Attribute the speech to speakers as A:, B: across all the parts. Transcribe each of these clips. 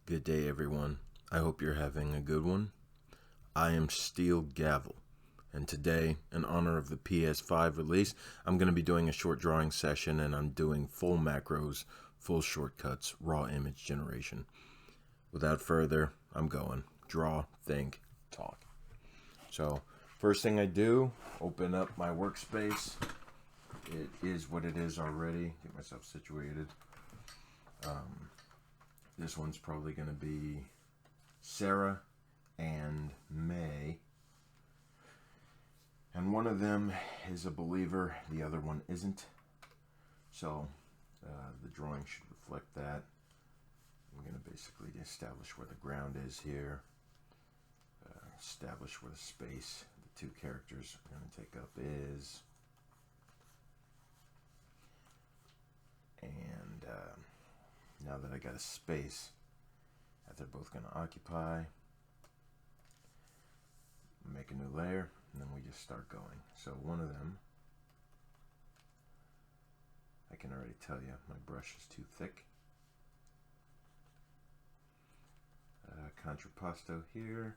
A: Good day, everyone. I hope you're having a good one. I am SteelGavel, and today, in honor of the PS5 release, I'm going to be doing a short drawing session, and I'm doing full macros, full shortcuts, raw image generation. Without further, I'm going. Draw, think, talk. So, first thing I do, open up my workspace. It is what it is already. Get myself situated. This one's probably going to be Sarah and May. And one of them is a believer, the other one isn't. So the drawing should reflect that. I'm going to basically establish where the ground is here. Establish where the space the two characters are going to take up is. And now that I got a space that they're both going to occupy, make a new layer, and then we just start going. So one of them, I can already tell you my brush is too thick. Contrapposto here.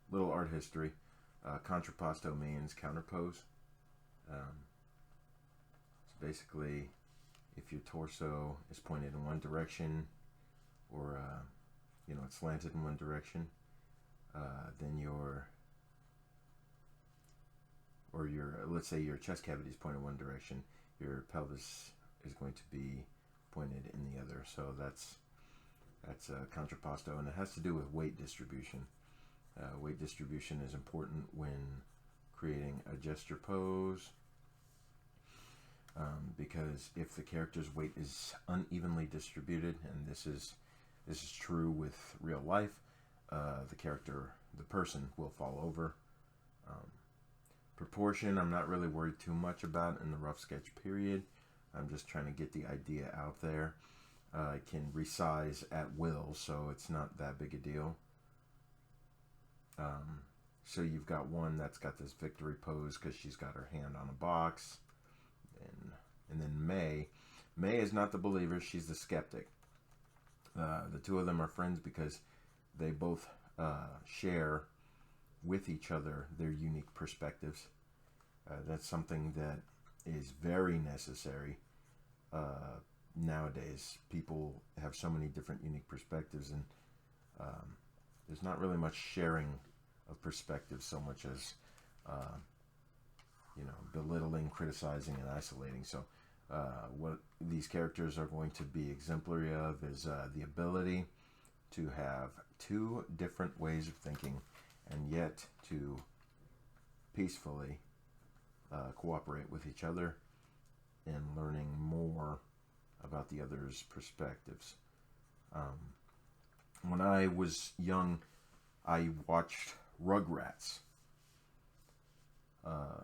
A: Little art history. Contrapposto means counterpose. So basically, if your torso is pointed in one direction, or it's slanted in one direction, then let's say your chest cavity is pointed one direction, your pelvis is going to be pointed in the other. So that's contrapposto, and it has to do with weight distribution. Weight distribution is important when creating a gesture pose, because if the character's weight is unevenly distributed, and this is true with real life, the person will fall over. Proportion, I'm not really worried too much about in the rough sketch period. I'm just trying to get the idea out there. I can resize at will, so it's not that big a deal. So you've got one that's got this victory pose because she's got her hand on a box. And then May is not the believer, she's the skeptic. The two of them are friends because they both share with each other their unique perspectives. That's something that is very necessary nowadays. People have so many different unique perspectives, and there's not really much sharing of perspectives so much as belittling, criticizing, and isolating. So what these characters are going to be exemplary of is the ability to have two different ways of thinking and yet to peacefully cooperate with each other and learning more about the other's perspectives. When I was young, I watched Rugrats.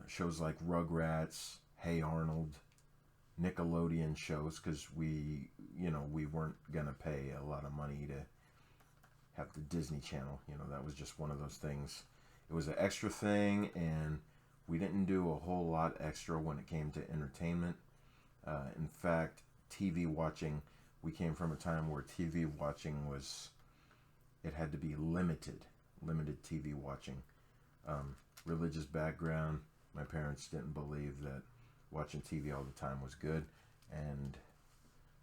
A: Shows like Rugrats, Hey Arnold, Nickelodeon shows, because we weren't going to pay a lot of money to have the Disney Channel. That was just one of those things. It was an extra thing, and we didn't do a whole lot extra when it came to entertainment. In fact, TV watching, we came from a time where TV watching it had to be limited TV watching. Religious background, my parents didn't believe that watching TV all the time was good, and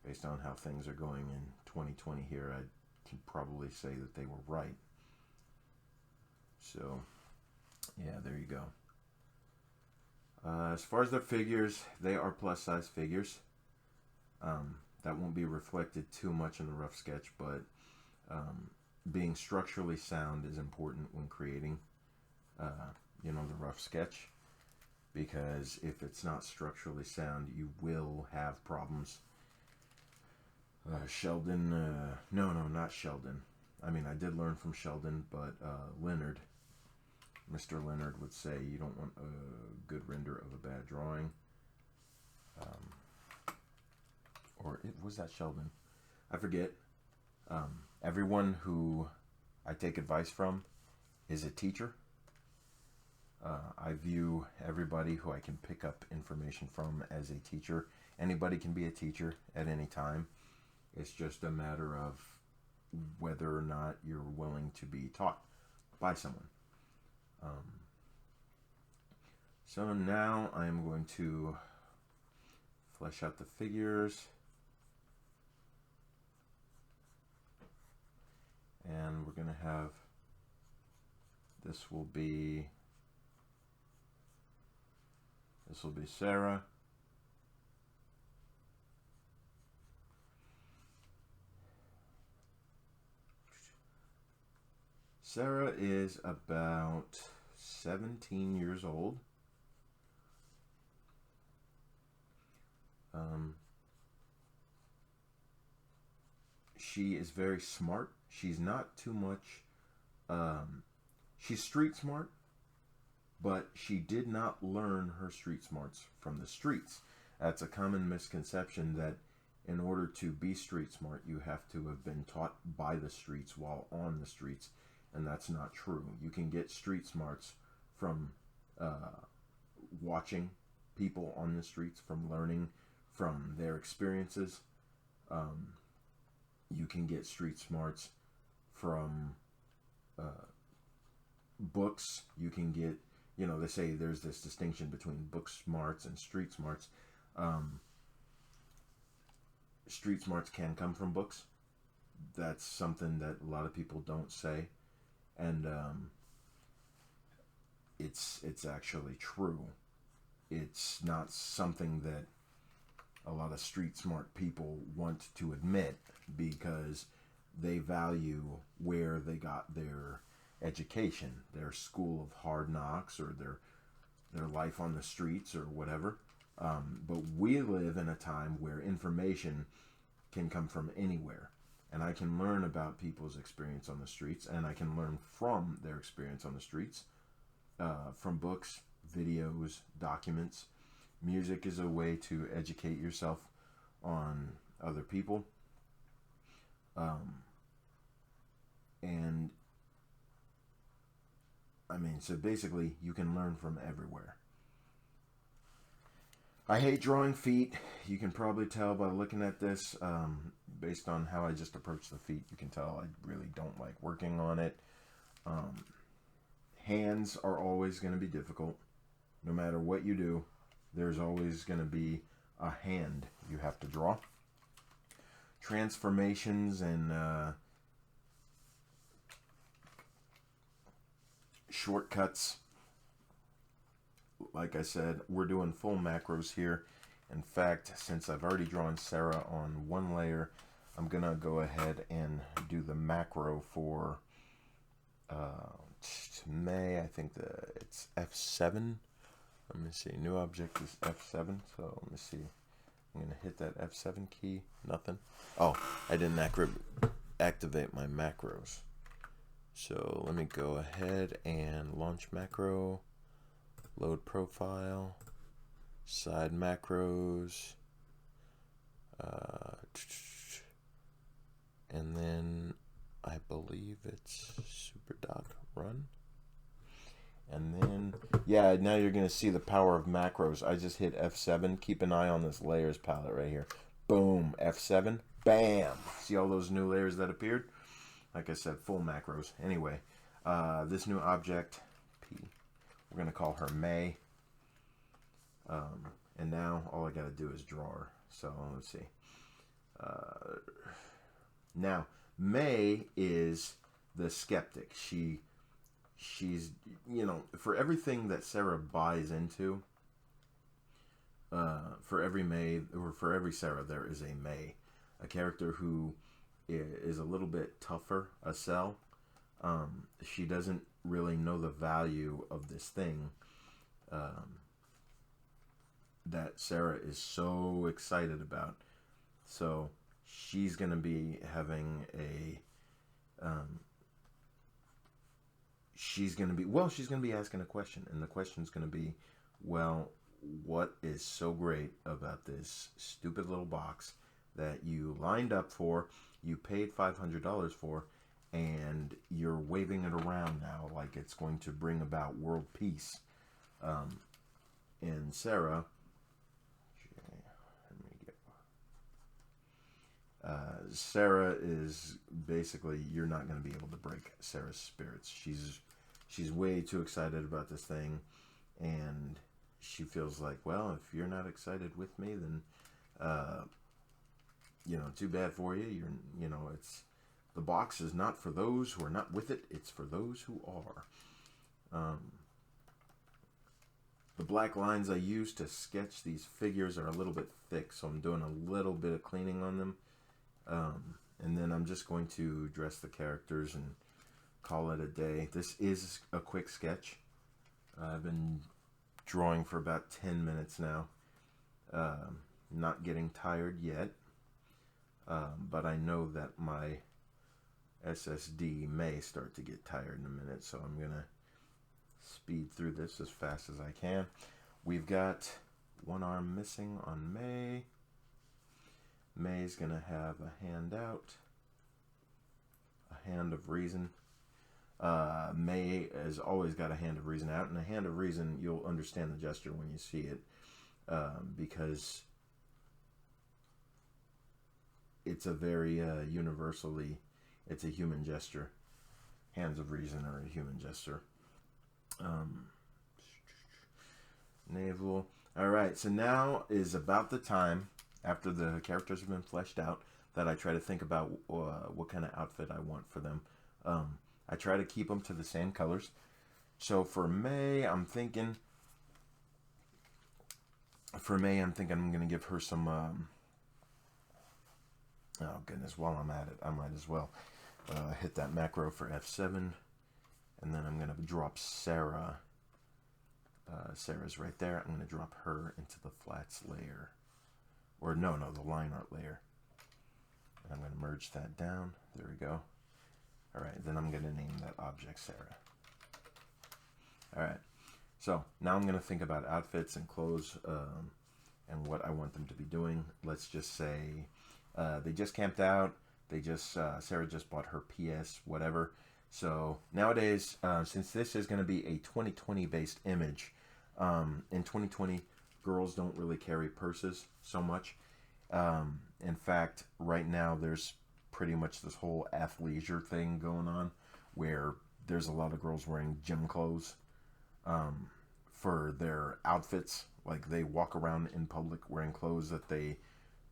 A: based on how things are going in 2020 here, I can probably say that they were right. So yeah, there you go. As far as their figures, they are plus size figures. That won't be reflected too much in the rough sketch, but being structurally sound is important when creating the rough sketch, because if it's not structurally sound, you will have problems. Sheldon, no, not Sheldon. I mean, I did learn from Sheldon, but Leonard, Mr. Leonard would say you don't want a good render of a bad drawing. Was that Sheldon? I forget. Everyone who I take advice from is a teacher. I view everybody who I can pick up information from as a teacher. Anybody can be a teacher at any time. It's just a matter of whether or not you're willing to be taught by someone. So now I'm going to flesh out the figures. And we're going to have, this will be Sarah. Sarah is about 17 years old. She is very smart. She's not too much, she's street smart, but she did not learn her street smarts from the streets. That's a common misconception, that in order to be street smart, you have to have been taught by the streets while on the streets, and that's not true. You can get street smarts from watching people on the streets, from learning from their experiences. You can get street smarts from books. You can get, they say there's this distinction between book smarts and street smarts. Street smarts can come from books. That's something that a lot of people don't say, and it's actually true. It's not something that a lot of street smart people want to admit, because they value where they got their education, their school of hard knocks, or their life on the streets, or whatever. But we live in a time where information can come from anywhere, and I can learn about people's experience on the streets, and I can learn from their experience on the streets, from books, videos, documents. Music is a way to educate yourself on other people. And I mean, so basically you can learn from everywhere. I hate drawing feet. You can probably tell by looking at this, based on how I just approach the feet. You can tell I really don't like working on it. Hands are always going to be difficult. No matter what you do, there's always going to be a hand you have to draw. Transformations and shortcuts. Like I said, we're doing full macros here. In fact, since I've already drawn Sarah on one layer, I'm going to go ahead and do the macro for May. I think it's F7. Let me see. New object is F7. So let me see. I'm going to hit that F7 key. Nothing. Oh, I didn't activate my macros. So let me go ahead and launch macro. Load profile. Side macros. And then I believe it's super dot run. And then, yeah, now you're going to see the power of macros. I just hit F7. Keep an eye on this layers palette right here. Boom, F7. Bam. See all those new layers that appeared? Like I said, full macros. Anyway, this new object, P, we're going to call her May. And now all I got to do is draw her. So let's see. Now, May is the skeptic. She's, for everything that Sarah buys into, for every May, or for every Sarah, there is a May, a character who is a little bit tougher, a sell. She doesn't really know the value of this thing that Sarah is so excited about. So she's going to be having she's going to be asking a question, and the question's going to be, well, what is so great about this stupid little box that you lined up for, you paid $500 for, and you're waving it around now like it's going to bring about world peace? And Sarah, Sarah is basically, you're not going to be able to break Sarah's spirits. She's way too excited about this thing, and she feels like, well, if you're not excited with me, then you know, too bad for you. You know, it's, the box is not for those who are not with it. It's for those who are. The black lines I use to sketch these figures are a little bit thick, so I'm doing a little bit of cleaning on them. And then I'm just going to dress the characters and call it a day. This is a quick sketch. I've been drawing for about 10 minutes now. Not getting tired yet. But I know that my SSD may start to get tired in a minute, so I'm going to speed through this as fast as I can. We've got one arm missing on May. May's going to have a hand out. A hand of reason. May has always got a hand of reason out, and a hand of reason, you'll understand the gesture when you see it, because it's a very universally, it's a human gesture. Hands of reason are a human gesture. Navel. Alright, so now is about the time, after the characters have been fleshed out, that I try to think about what kind of outfit I want for them. I try to keep them to the same colors. So for May, I'm thinking I'm going to give her some, oh goodness, while I'm at it, I might as well hit that macro for F7, and then I'm going to drop Sarah. Sarah's right there. I'm going to drop her into the flats layer. Or no, the line art layer. And I'm going to merge that down. There we go. Alright, then I'm going to name that object Sarah. Alright, so now I'm going to think about outfits and clothes and what I want them to be doing. Let's just say they just camped out. They just, Sarah just bought her PS, whatever. So nowadays, since this is going to be a 2020 based image, in 2020, girls don't really carry purses so much. In fact, right now there's pretty much this whole athleisure thing going on where there's a lot of girls wearing gym clothes for their outfits. Like they walk around in public wearing clothes that they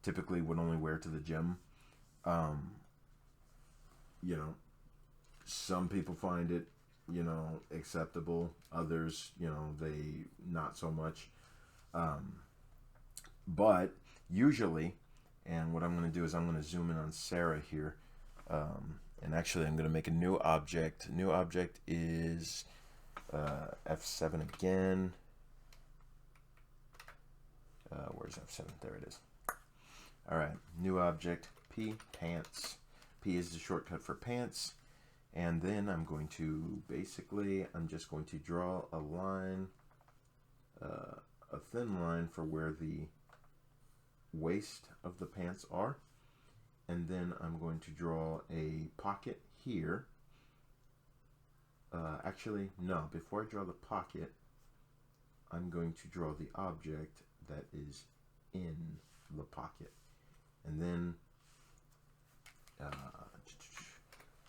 A: typically would only wear to the gym. You know, some people find it, you know, acceptable. Others, you know, they not so much. But usually, and what I'm going to do is I'm going to zoom in on Sarah here. And actually I'm going to make a new object. New object is F7 again. Where's F7? There it is. Alright, new object, P, pants. P is the shortcut for pants. And then I'm going to, basically, I'm just going to draw a line, a thin line for where the waist of the pants are. And then I'm going to draw a pocket here. Actually, no, before I draw the pocket, I'm going to draw the object that is in the pocket. And then I'll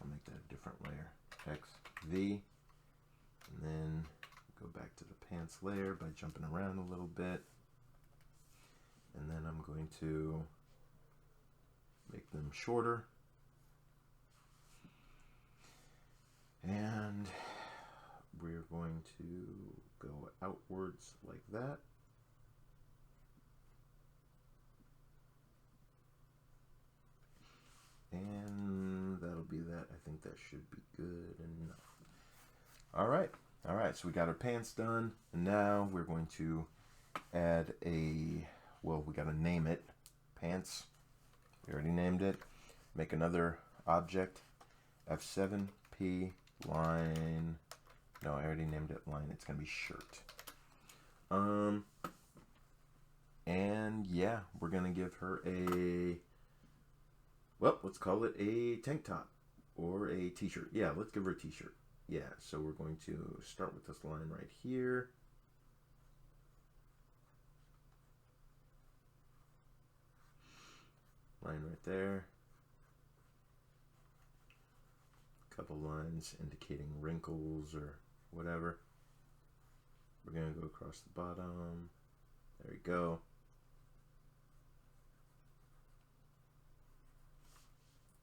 A: make that a different layer. X, V, and then go back to the pants layer by jumping around a little bit. And then I'm going to make them shorter. And we're going to go outwards like that. And that'll be that. I think that should be good enough. Alright, so we got our pants done. And now we're going to add a, well, we got to name it. Pants. We already named it. Make another object. F7, P, line. No, I already named it line. It's going to be shirt. And yeah, we're going to give her a, well, let's call it a tank top or a t-shirt. Yeah, let's give her a t-shirt. Yeah, so we're going to start with this line right here. line right there. A couple lines indicating wrinkles or whatever. We're going to go across the bottom. There we go.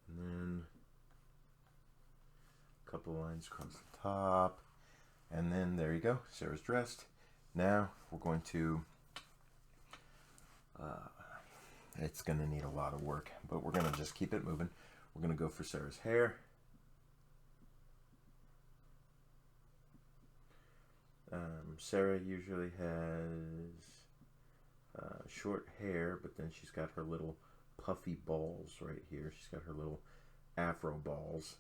A: And then a couple lines across the top. And then there you go. Sarah's dressed. Now we're going to, it's going to need a lot of work, but we're going to just keep it moving. We're going to go for Sarah's hair. Sarah usually has short hair, but then she's got her little puffy balls right here. She's got her little afro balls.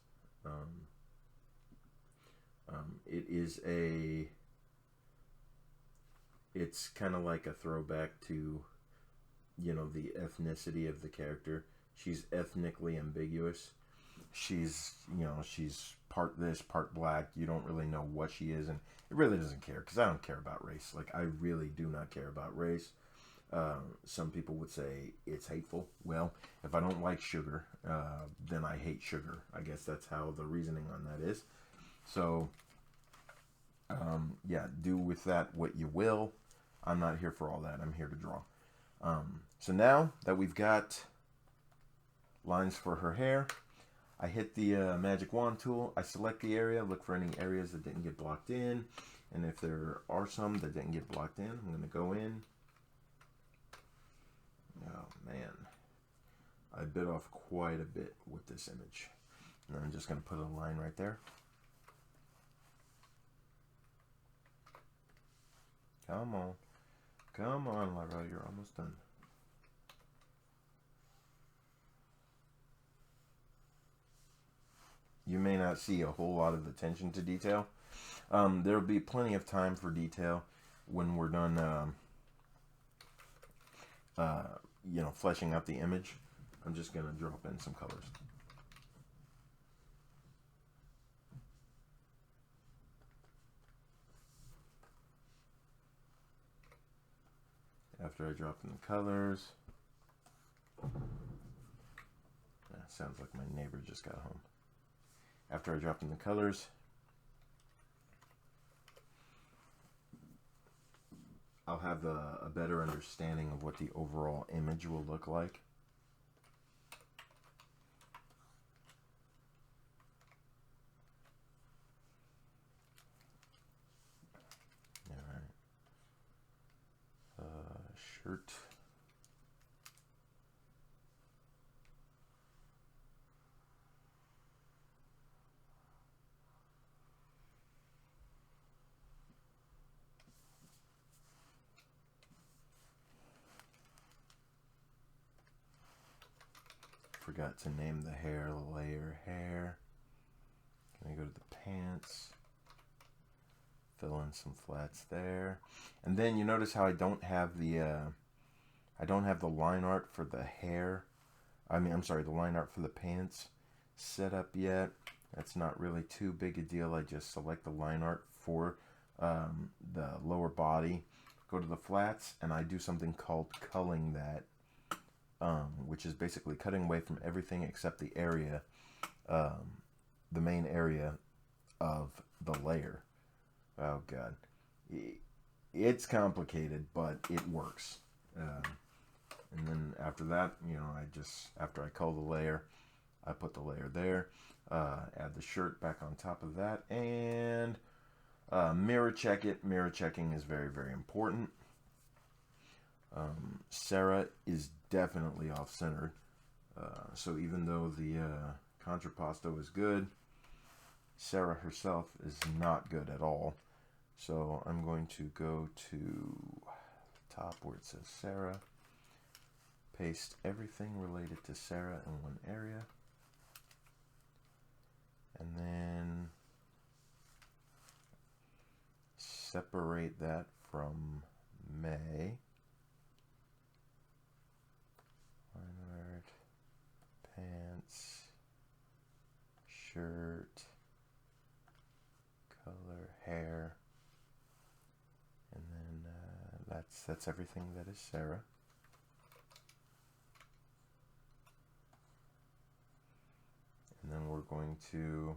A: It's kind of like a throwback to, you know, the ethnicity of the character. She's ethnically ambiguous. She's, you know, she's part this, part black. You don't really know what she is, and it really doesn't care, because I don't care about race. Like, I really do not care about race. Some people would say it's hateful. Well, if I don't like sugar, then I hate sugar. I guess that's how the reasoning on that is. So, yeah, do with that what you will. I'm not here for all that. I'm here to draw. So now that we've got lines for her hair, I hit the magic wand tool. I select the area, look for any areas that didn't get blocked in. And if there are some that didn't get blocked in, I'm going to go in. Oh, man. I bit off quite a bit with this image. And I'm just going to put a line right there. Come on. Come on, Lyrell, you're almost done. You may not see a whole lot of attention to detail. There'll be plenty of time for detail when we're done, you know, fleshing out the image. I'm just going to drop in some colors. After I drop in the colors, sounds like my neighbor just got home. After I drop in the colors, I'll have a better understanding of what the overall image will look like. Shirt. Forgot to name the hair layer hair. Can I go to the pants? Fill in some flats there. And then you notice how I don't have the line art for the hair. I'm sorry, the line art for the pants set up yet. That's not really too big a deal. I just select the line art for the lower body, go to the flats, and I do something called culling that, which is basically cutting away from everything except the area, the main area of the layer. Oh God, it's complicated, but it works. And then after that, you know, after I cull the layer, I put the layer there, add the shirt back on top of that, and mirror check it. Mirror checking is very, very important. Sarah is definitely off-centered, so even though the contrapposto is good, Sarah herself is not good at all. So I'm going to go to the top where it says Sarah, paste everything related to Sarah in one area, and then separate that from May. Line art, pants, shirt, color, hair, and then that's everything that is Sarah. then we're going to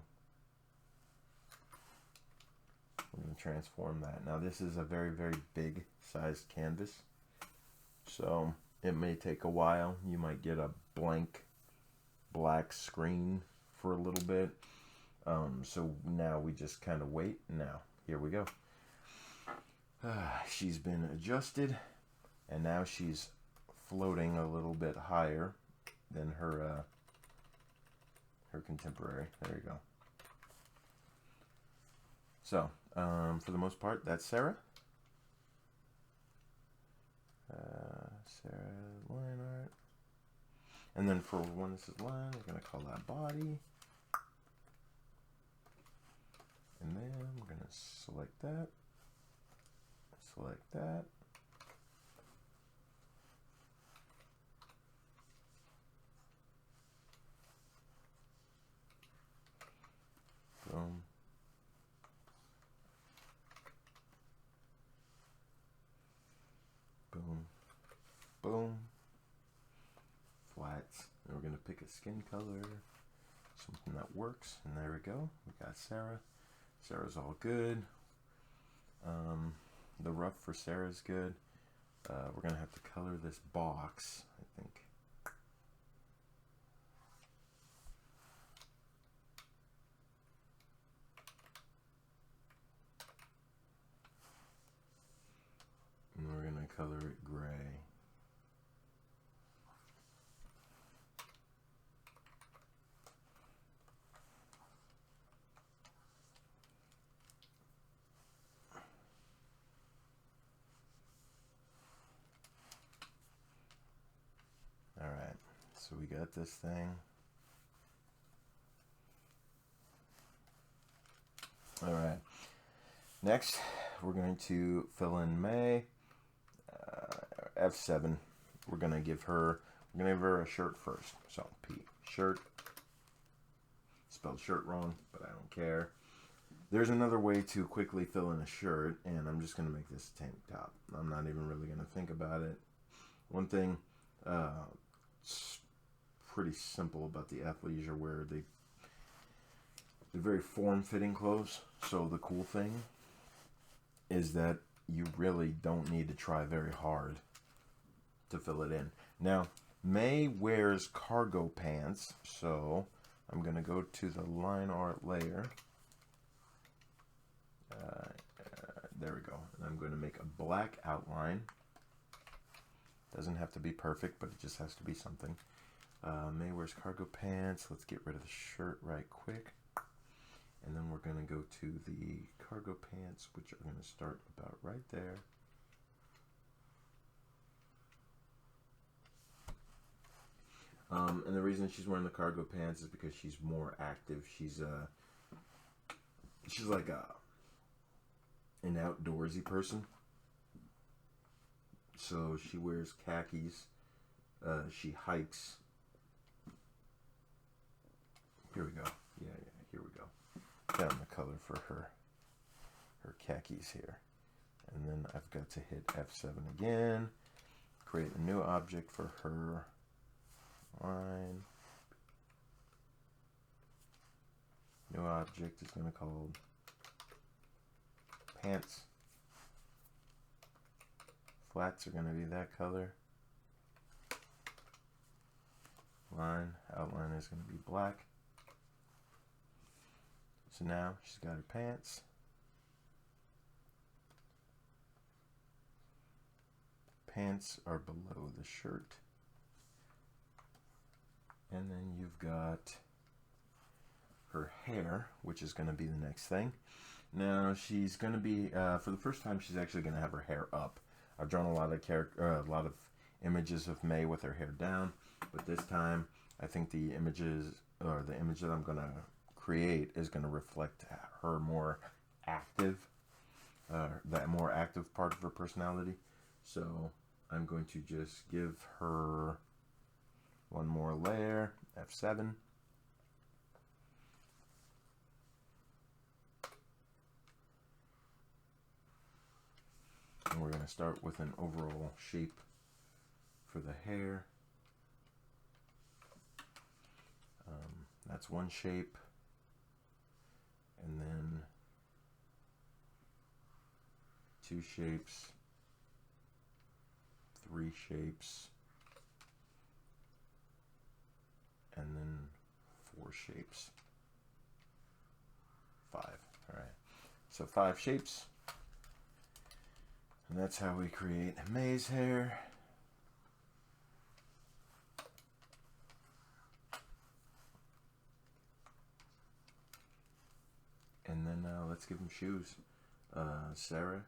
A: transform that. Now this is a very, very big sized canvas, so it may take a while. You might get a blank black screen for a little bit. So now we just kind of wait. Now, here we go. She's been adjusted, and now she's floating a little bit higher than her contemporary. There you go. So, for the most part, that's Sarah. Sarah line art. And then for when this is line, we're going to call that body. And then we're going to select that. Select that. Boom. Boom. Boom. Flats. And we're going to pick a skin color. Something that works. And there we go. We got Sarah. Sarah's all good. The rough for Sarah's good. We're going to have to color this box, I think. And we're going to color it gray. Alright, so we got this thing. Alright, next we're going to fill in May. F7. We're going to give her a shirt first. So P, shirt. Spelled shirt wrong, but I don't care. There's another way to quickly fill in a shirt, and I'm just going to make this a tank top. I'm not even really going to think about it. One thing, it's pretty simple about the athleisure wear. They're very form-fitting clothes. So the cool thing is that you really don't need to try very hard to fill it in. Now, May wears cargo pants, so I'm going to go to the line art layer. There we go. And I'm going to make a black outline. Doesn't have to be perfect, but it just has to be something. May wears cargo pants. Let's get rid of the shirt right quick. And then we're going to go to the cargo pants, which are going to start about right there. And the reason she's wearing the cargo pants is because she's more active. She's like an outdoorsy person. So she wears khakis. She hikes. Here we go. Yeah, here we go. Down the color for her khakis here. And then I've got to hit F7 again. Create a new object for her line. New object is going to call pants. Flats are going to be that color. Line, outline is going to be black. So now she's got her pants. Pants are below the shirt. And then you've got her hair, which is going to be the next thing. Now she's going to be, for the first time, she's actually going to have her hair up. I've drawn a lot of images of May with her hair down, but this time I think the images, or the image that I'm going to create, is going to reflect her more active, that more active part of her personality. So I'm going to just give her one more layer, F7. And we're going to start with an overall shape for the hair. That's one shape. And then 2 shapes, 3 shapes, and then 4 shapes. 5. All right. So 5 shapes. And that's how we create May's hair. And then let's give them shoes. Sarah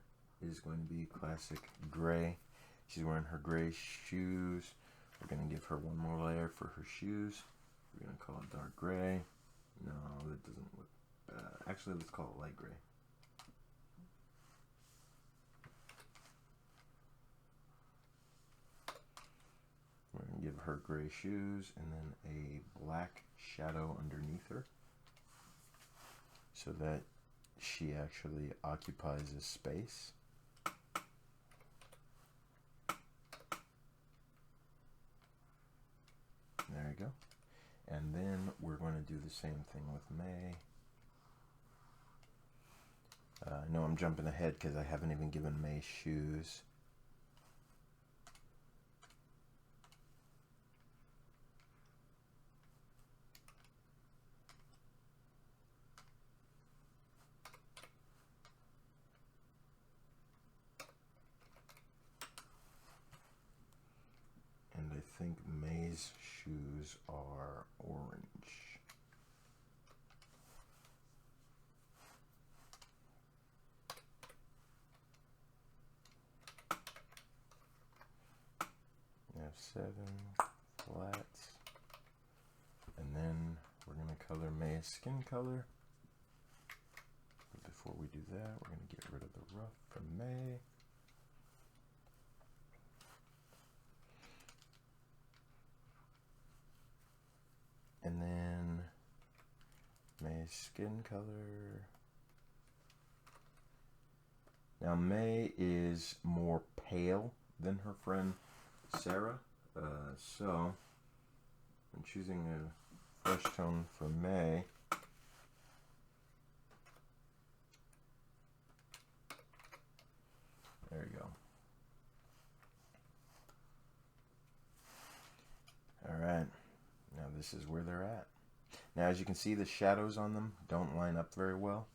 A: is going to be classic gray. She's wearing her gray shoes. We're going to give her one more layer for her shoes. We're going to call it dark gray. No, that doesn't look... actually, let's call it light gray. We're going to give her gray shoes and then a black shadow underneath her, so that she actually occupies a space. There you go. And then we're going to do the same thing with May. I know I'm jumping ahead because I haven't even given May shoes. And I think May's shoes are orange. We have 7 flats. And then we're going to color May's skin color. But before we do that, we're going to get rid of the rough from May. And then May's skin color. Now May is more pale than her friend Sarah, so I'm choosing a fresh tone for May. There you go. All right. Now this is where they're at. Now as you can see, the shadows on them don't line up very well.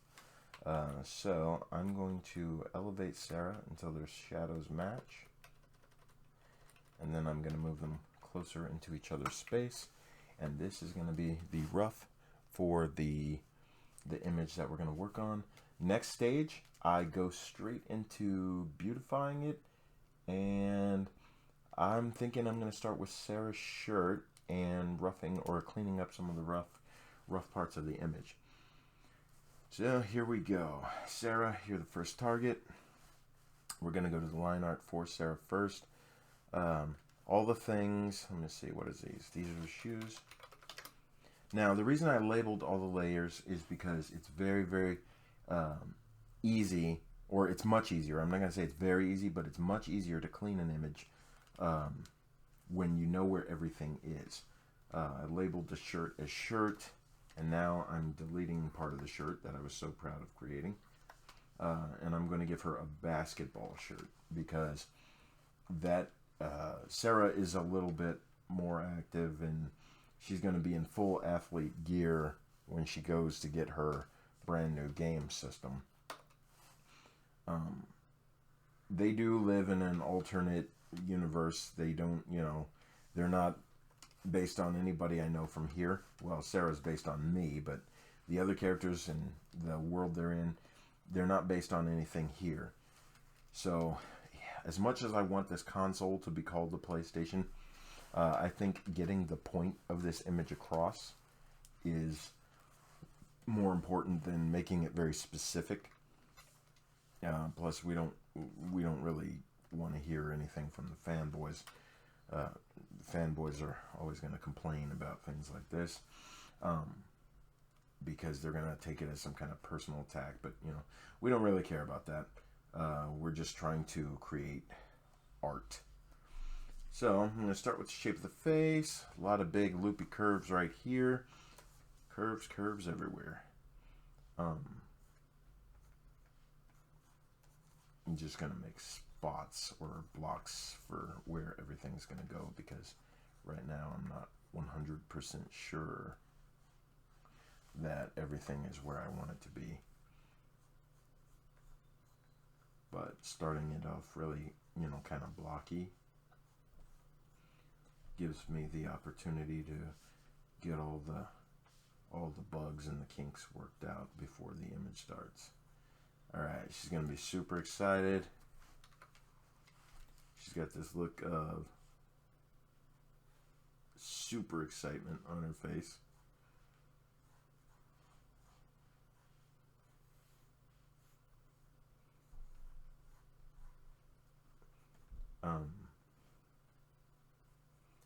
A: So I'm going to elevate Sarah until their shadows match. And then I'm going to move them closer into each other's space. And this is going to be the rough for the image that we're going to work on. Next stage, I go straight into beautifying it. And I'm thinking I'm going to start with Sarah's shirt and roughing or cleaning up some of the rough parts of the image. So here we go. Sarah, you're the first target. We're going to go to the line art for Sarah first. All the things, let me see, what is these? These are the shoes. Now, the reason I labeled all the layers is because it's very, very easy, or it's much easier. I'm not going to say it's very easy, but it's much easier to clean an image when you know where everything is. I labeled the shirt as shirt, and now I'm deleting part of the shirt that I was so proud of creating. And I'm going to give her a basketball shirt because that Sarah is a little bit more active and she's going to be in full athlete gear when she goes to get her brand new game system. They do live in an alternate universe. They don't, you know, they're not based on anybody I know from here. Well, Sarah's based on me, but the other characters in the world they're in, they're not based on anything here. So, as much as I want this console to be called the PlayStation, I think getting the point of this image across is more important than making it very specific. Plus, we don't really want to hear anything from the fanboys. Fanboys are always going to complain about things like this because they're going to take it as some kind of personal attack. But you know, we don't really care about that. We're just trying to create art. So I'm going to start with the shape of the face. A lot of big loopy curves right here. Curves everywhere. I'm just going to make spots or blocks for where everything's going to go, because right now I'm not 100% sure that everything is where I want it to be. But starting it off really, kind of blocky gives me the opportunity to get all the bugs and the kinks worked out before the image starts. Alright, she's going to be super excited. She's got this look of super excitement on her face.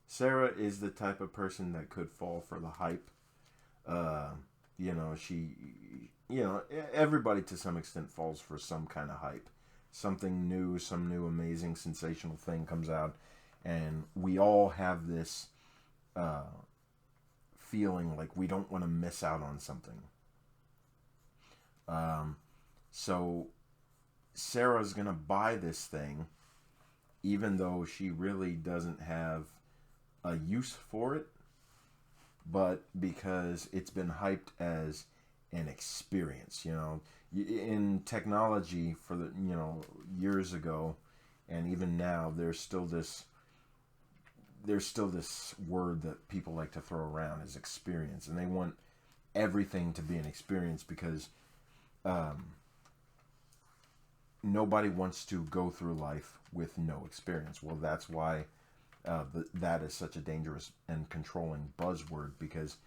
A: Sarah is the type of person that could fall for the hype. Everybody to some extent falls for some kind of hype. Something new, some new amazing, sensational thing comes out, and we all have this feeling like we don't want to miss out on something. So Sarah's going to buy this thing, even though she really doesn't have a use for it, but because it's been hyped as an experience. In technology for the years ago, and even now, there's still this word that people like to throw around, is experience, and they want everything to be an experience, because nobody wants to go through life with no experience. Well, that's why that is such a dangerous and controlling buzzword, because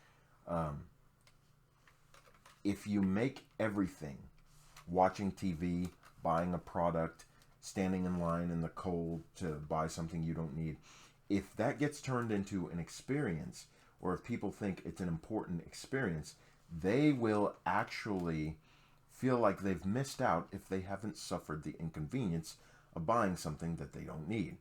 A: if you make everything, watching TV, buying a product, standing in line in the cold to buy something you don't need, if that gets turned into an experience, or if people think it's an important experience, they will actually feel like they've missed out if they haven't suffered the inconvenience of buying something that they don't need.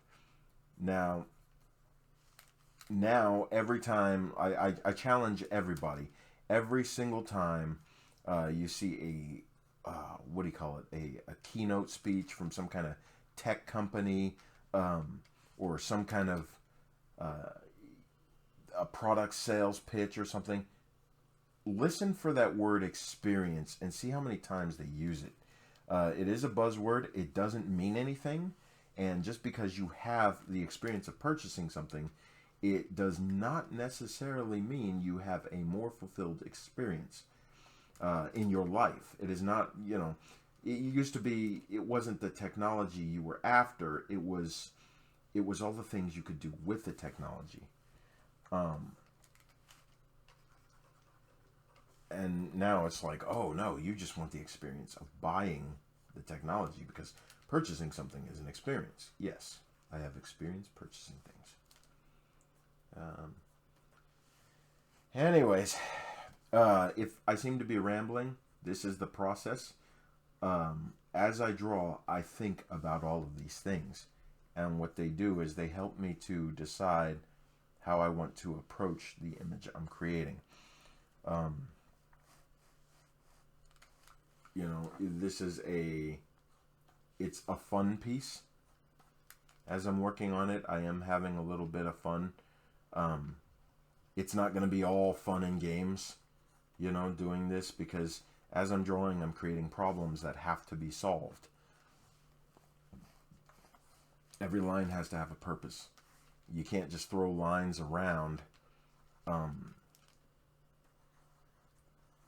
A: Now every time, I challenge everybody, every single time you see a keynote speech from some kind of tech company, or some kind of a product sales pitch or something, listen for that word experience and see how many times they use it. It is a buzzword. It doesn't mean anything. And just because you have the experience of purchasing something, it does not necessarily mean you have a more fulfilled experience in your life. It is not, it used to be, it wasn't the technology you were after. It was all the things you could do with the technology. And now it's like, oh no, you just want the experience of buying the technology, because purchasing something is an experience. Yes, I have experience purchasing things. Anyways, if I seem to be rambling, this is the process. As I draw, I think about all of these things. And what they do is they help me to decide how I want to approach the image I'm creating. This is it's a fun piece. As I'm working on it, I am having a little bit of fun. It's not going to be all fun and games, doing this, because as I'm drawing, I'm creating problems that have to be solved. Every line has to have a purpose. You can't just throw lines around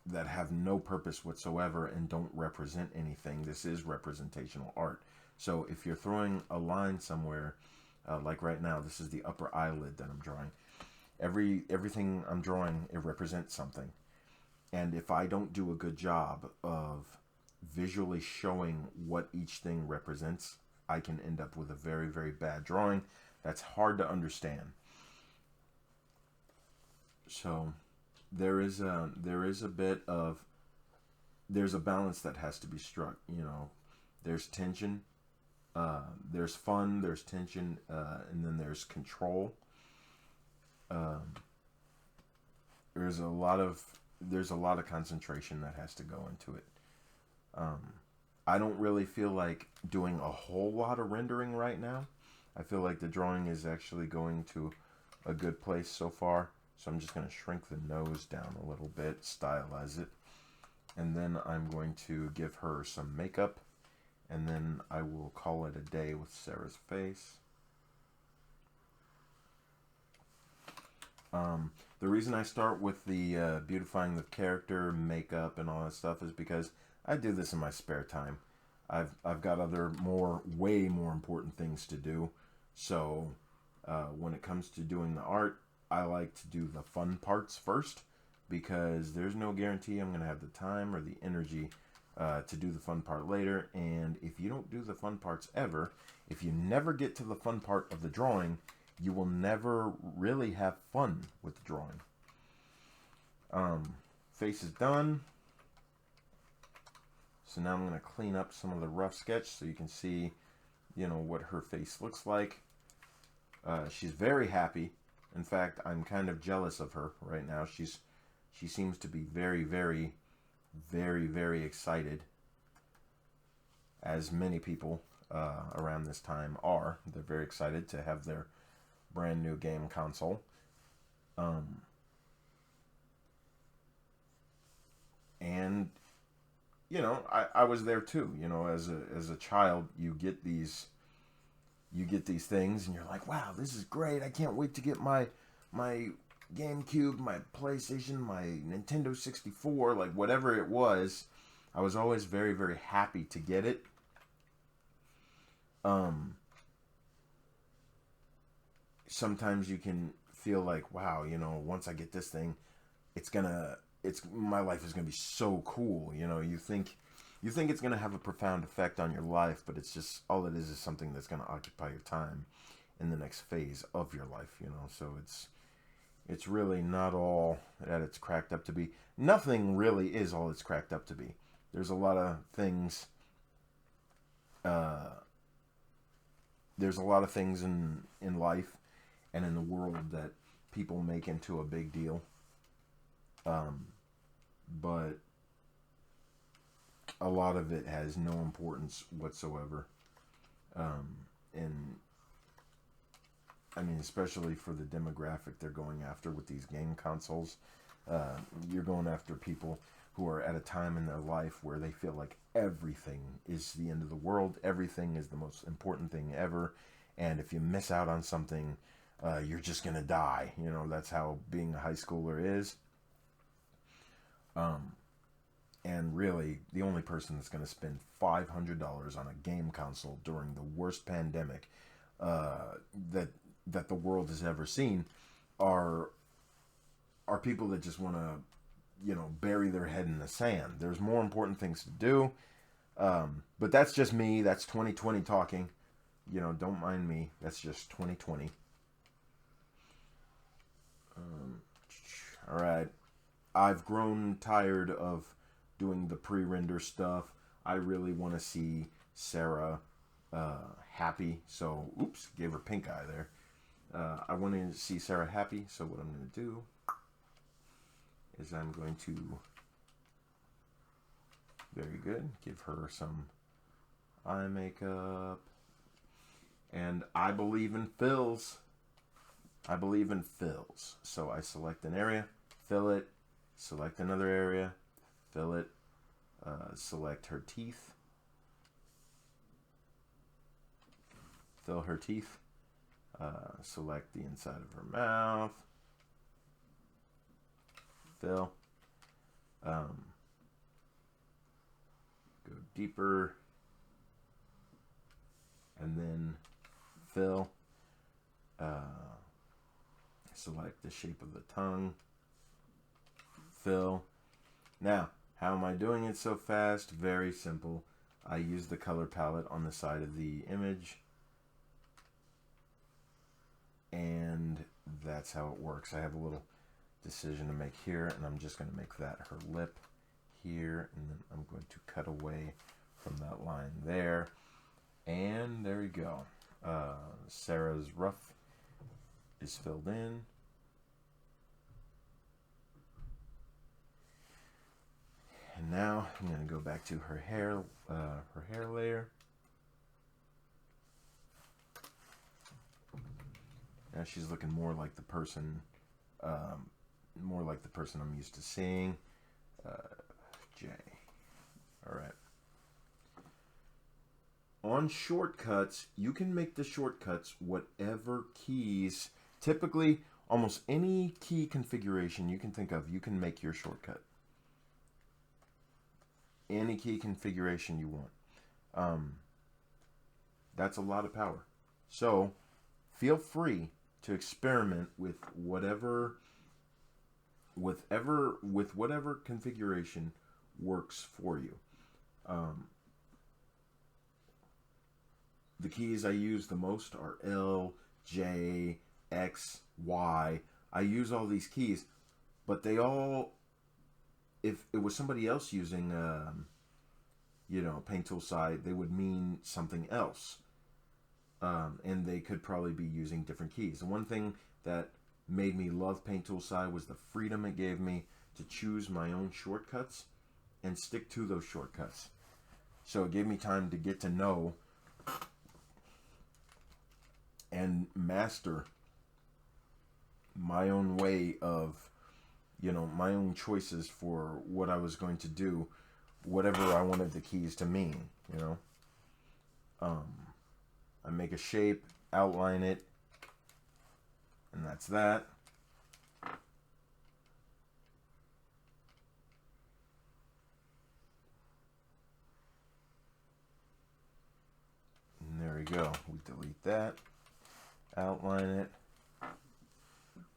A: that have no purpose whatsoever and don't represent anything. This is representational art. So if you're throwing a line somewhere, like right now, this is the upper eyelid that I'm drawing. Everything I'm drawing, it represents something. And if I don't do a good job of visually showing what each thing represents, I can end up with a very, very bad drawing that's hard to understand. So there's a balance that has to be struck. There's tension, there's fun, there's tension, and then there's control. There's a lot of there's a lot of concentration that has to go into it. I don't really feel like doing a whole lot of rendering right now. I feel like the drawing is actually going to a good place so far. So I'm just going to shrink the nose down a little bit, stylize it. And then I'm going to give her some makeup. And then I will call it a day with Sarah's face. The reason I start with the beautifying the character, makeup, and all that stuff is because I do this in my spare time. I've got other way more important things to do. So when it comes to doing the art, I like to do the fun parts first, because there's no guarantee I'm going to have the time or the energy to do the fun part later. And if you don't do the fun parts ever, if you never get to the fun part of the drawing, you will never really have fun with the drawing. Face is done. So now I'm going to clean up some of the rough sketch so you can see, you know, what her face looks like. She's very happy. In fact, I'm kind of jealous of her right now. She seems to be very, very, very, very excited, as many people around this time are. They're very excited to have their brand new game console. And you know, I was there too. You know, as a child, you get these things, and you're like, wow, this is great. I can't wait to get my GameCube, my PlayStation, my Nintendo 64, like whatever it was. I was always very, very happy to get it. Sometimes you can feel like, wow, you know, once I get this thing, my life is gonna be so cool. You know, you think it's gonna have a profound effect on your life, but it's just, all it is something that's gonna occupy your time in the next phase of your life. You know, so it's really not all that it's cracked up to be. Nothing really is all it's cracked up to be. There's a lot of things. There's a lot of things in life and in the world that people make into a big deal. But a lot of it has no importance whatsoever. And I mean, especially for the demographic they're going after with these game consoles. You're going after people who are at a time in their life where they feel like everything is the end of the world. Everything is the most important thing ever. And if you miss out on something, you're just going to die. You know, that's how being a high schooler is. And really, the only person that's going to spend $500 on a game console during the worst pandemic that the world has ever seen are people that just want to, you know, bury their head in the sand. There's more important things to do. But that's just me. That's 2020 talking. You know, don't mind me. That's just 2020. All right. I've grown tired of doing the pre-render stuff. I really want to see Sarah happy. So, oops, gave her pink eye there. I want to see Sarah happy. So what I'm going to do is I'm going to, very good, give her some eye makeup. And I believe in fills. I believe in fills. So I select an area, fill it, select another area, fill it, select her teeth, fill her teeth, select the inside of her mouth, fill, go deeper, and then fill, select the shape of the tongue, fill. Now, how am I doing it so fast? Very simple. I use the color palette on the side of the image, and that's how it works. I have a little decision to make here, and I'm just going to make that her lip here, and then I'm going to cut away from that line there, and there we go. Sarah's ruff is filled in. And now I'm going to go back to her hair layer. Now she's looking more like the person, I'm used to seeing. J. All right. On shortcuts, you can make the shortcuts whatever keys. Typically, almost any key configuration you can think of, you can make your shortcut. Any key configuration you want. That's a lot of power. So, feel free to experiment with whatever configuration works for you. The keys I use the most are L, J, X, Y. I use all these keys, but they all, if it was somebody else using, Paint Tool Side, they would mean something else. And they could probably be using different keys. The one thing that made me love Paint Tool Side was the freedom it gave me to choose my own shortcuts and stick to those shortcuts. So it gave me time to get to know and master my own way of, my own choices for what I was going to do, whatever I wanted the keys to mean, I make a shape, outline it, and that's that. And there we go. We delete that. Outline it.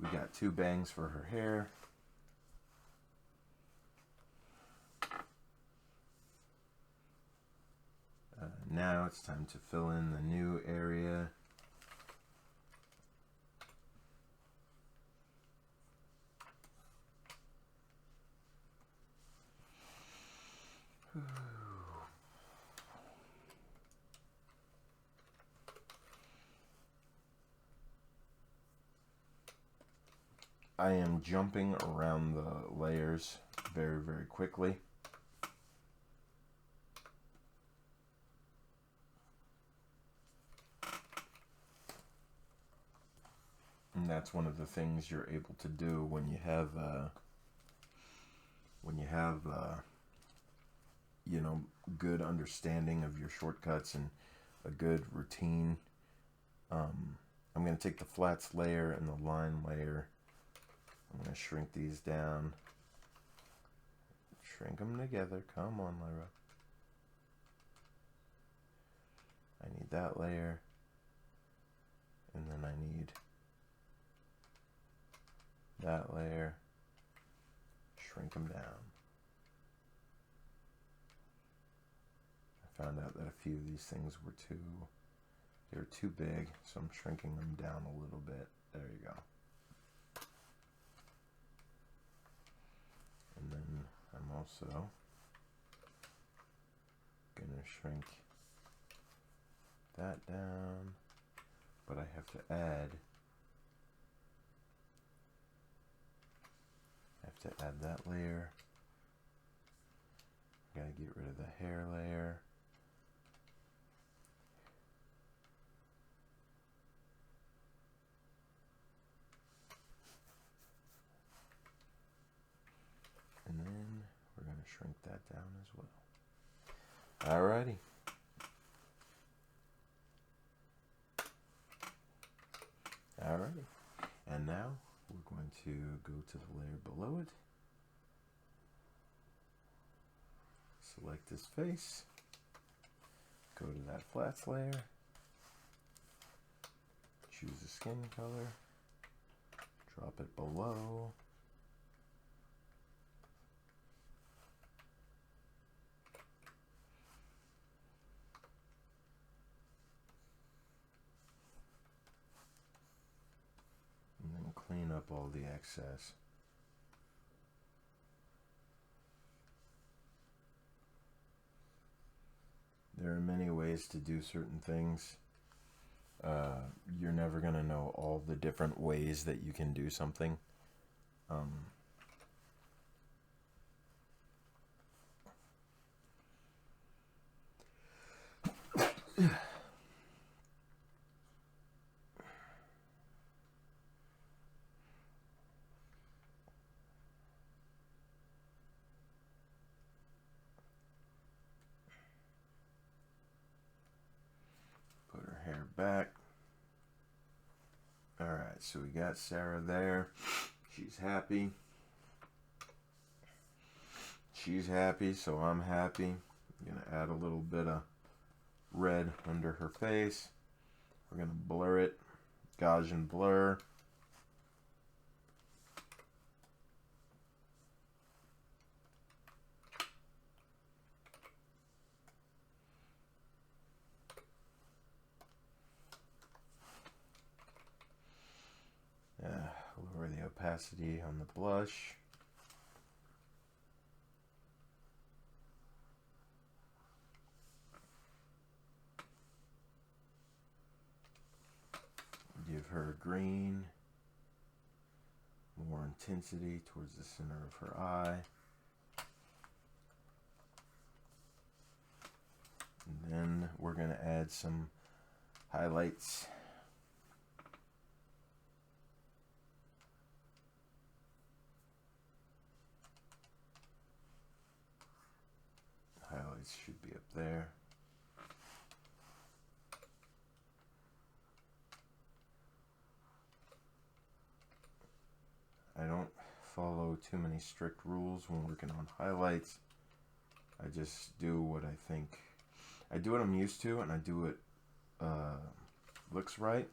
A: We got 2 bangs for her hair. Now it's time to fill in the new area. I am jumping around the layers very, very quickly. And that's one of the things you're able to do when you have, good understanding of your shortcuts and a good routine. I'm going to take the flats layer and the line layer. I'm going to shrink these down. Shrink them together. Come on, Lyrell. I need that layer. And then I need that layer. Shrink them down. I found out that a few of these things were too big, so I'm shrinking them down a little bit. There you go. And then I'm also going to shrink that down, but I have to add that layer. Gotta get rid of the hair layer. And then we're going to shrink that down as well. Alrighty. Alrighty. And now we're going to go to the layer below it. Select this face. Go to that flats layer. Choose the skin color. Drop it below. And then clean up all the excess. There are many ways to do certain things. You're never going to know all the different ways that you can do something. Put her hair back. Alright, so we got Sarah there. She's happy. She's happy, so I'm happy. I'm going to add a little bit of red under her face. We're going to blur it. Gaussian blur. Lower the opacity on the blush. Give her green, more intensity towards the center of her eye. And then we're going to add some highlights. Highlights should be up there. I don't follow too many strict rules when working on highlights. I just do what I think. I do what I'm used to, and I do what looks right.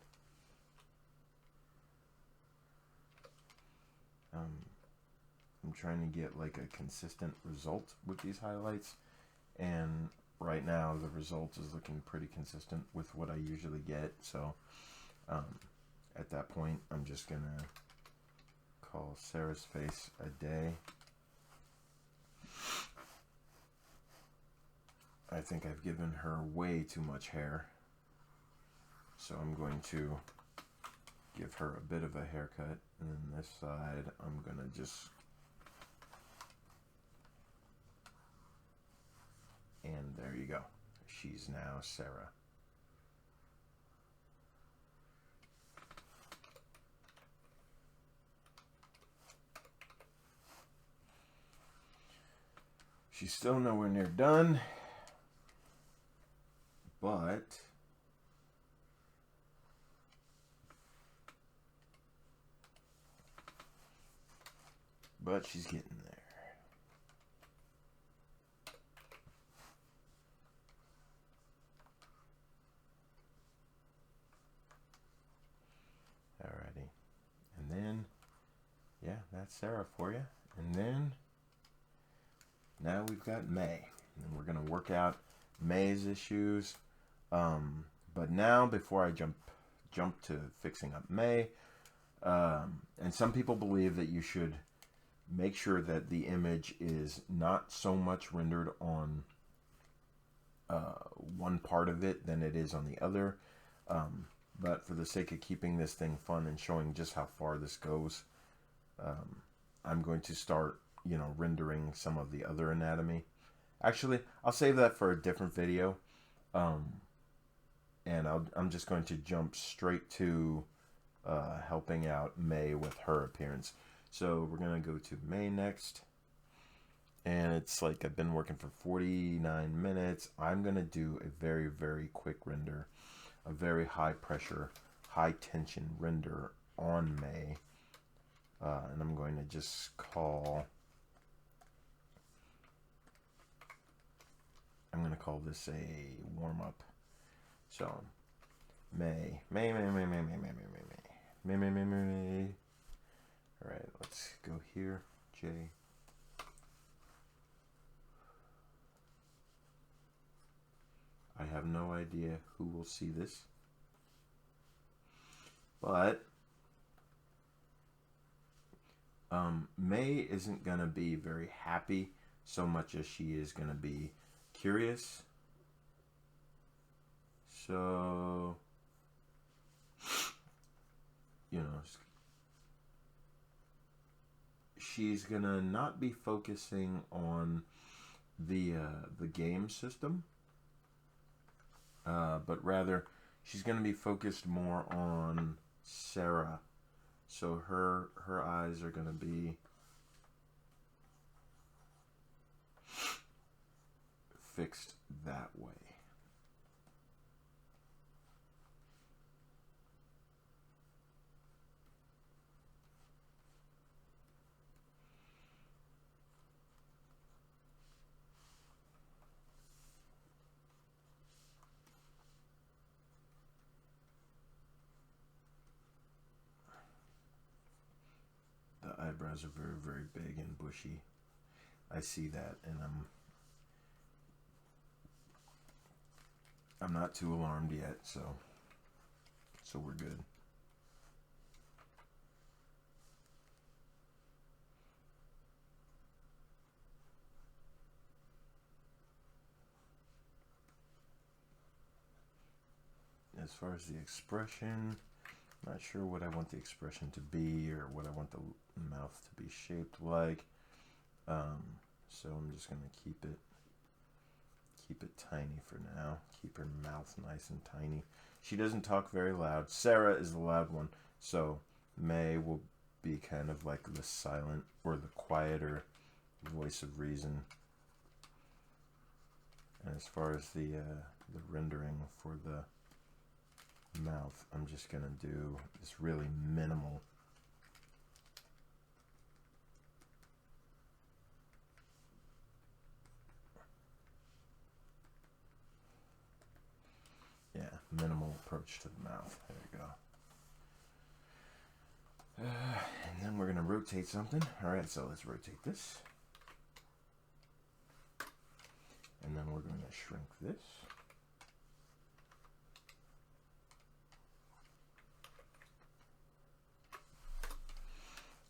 A: I'm trying to get like a consistent result with these highlights, and right now the result is looking pretty consistent with what I usually get. So at that point, I'm just gonna call Sarah's face a day. I think I've given her way too much hair, so I'm going to give her a bit of a haircut, and then this side I'm gonna just, and there you go. She's now Sarah. She's still nowhere near done, but she's getting there. Alrighty. And then, yeah, that's Sarah for you. And then, now we've got May. And we're going to work out May's issues. But now, before I jump to fixing up May, and some people believe that you should make sure that the image is not so much rendered on one part of it than it is on the other. But for the sake of keeping this thing fun and showing just how far this goes, I'm going to start, rendering some of the other anatomy. Actually, I'll save that for a different video. And I'm just going to jump straight to helping out May with her appearance. So we're going to go to May next. And it's like I've been working for 49 minutes. I'm going to do a very, very quick render. A very high pressure, high tension render on May. And I'm going to just call... I'm going to call this a warm-up. So, May. May. Alright, let's go here. J. I have no idea who will see this. But May isn't going to be very happy so much as she is going to be curious. So, she's going to not be focusing on the game system. but rather she's going to be focused more on Sarah. So her eyes are going to be fixed that way. The eyebrows are very, very big and bushy. I see that, and I'm not too alarmed yet, so we're good. As far as the expression, not sure what I want the expression to be or what I want the mouth to be shaped like. So I'm just gonna keep it tiny for now. Keep her mouth nice and tiny. She doesn't talk very loud. Sarah is the loud one, so May will be kind of like the silent or the quieter voice of reason. And as far as the rendering for the mouth, I'm just gonna do this really minimal. Yeah, minimal approach to the mouth. There you go. And then we're gonna rotate something. All right, so let's rotate this. And then we're gonna shrink this.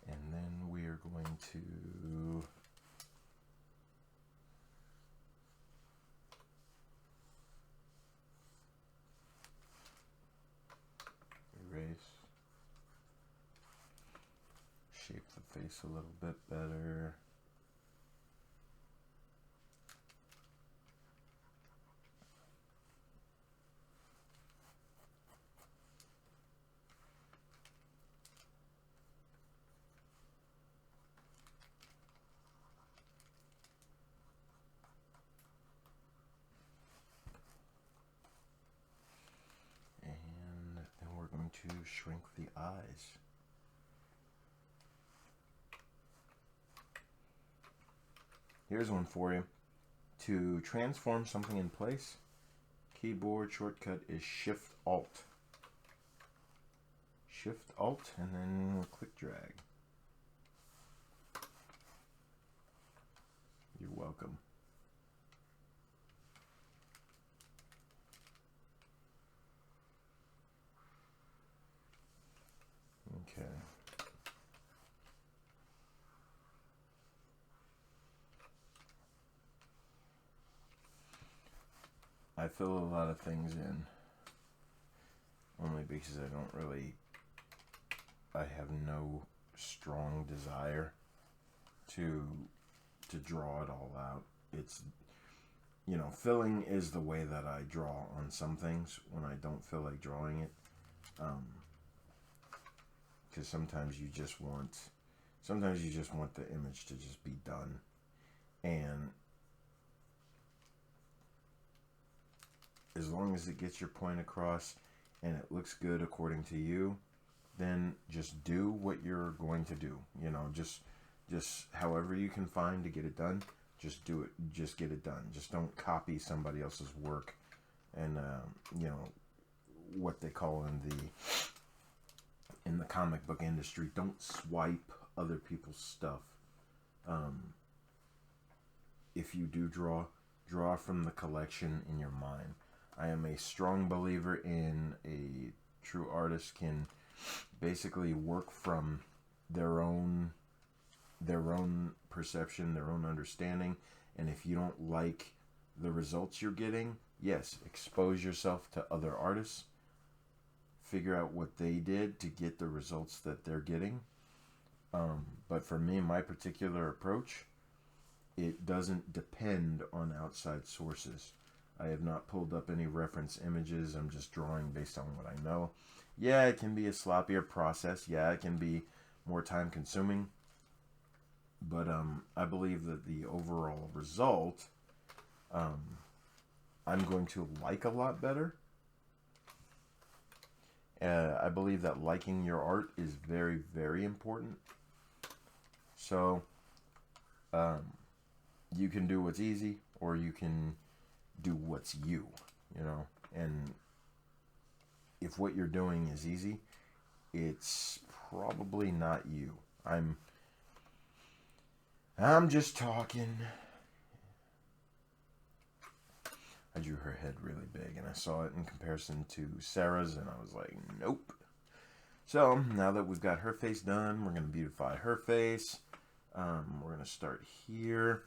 A: And then we are going to erase, shape the face a little bit better. To shrink the eyes. Here's one for you. To transform something in place, keyboard shortcut is Shift-Alt. Shift-Alt and then click drag. You're welcome. Okay. I fill a lot of things in only because I have no strong desire to draw it all out. It's, filling is the way that I draw on some things when I don't feel like drawing it. Because sometimes you just want the image to just be done, and as long as it gets your point across and it looks good according to you, then just do what you're going to do. Just however you can find to get it done, just do it. Just get it done. Just don't copy somebody else's work, and what they call in the comic book industry, don't swipe other people's stuff. If you do draw from the collection in your mind. I am a strong believer in a true artist can basically work from their own perception, their own understanding, and if you don't like the results you're getting, yes, expose yourself to other artists. Figure out what they did to get the results that they're getting. But for me, my particular approach, it doesn't depend on outside sources. I have not pulled up any reference images. I'm just drawing based on what I know. Yeah, it can be a sloppier process. Yeah, it can be more time consuming. But I believe that the overall result, I'm going to like a lot better. I believe that liking your art is very, very important. So, you can do what's easy, or you can do what's you, you know. And if what you're doing is easy, it's probably not you. I'm just talking. I drew her head really big, and I saw it in comparison to Sarah's, and I was like, nope. So, now that we've got her face done, we're going to beautify her face. We're going to start here.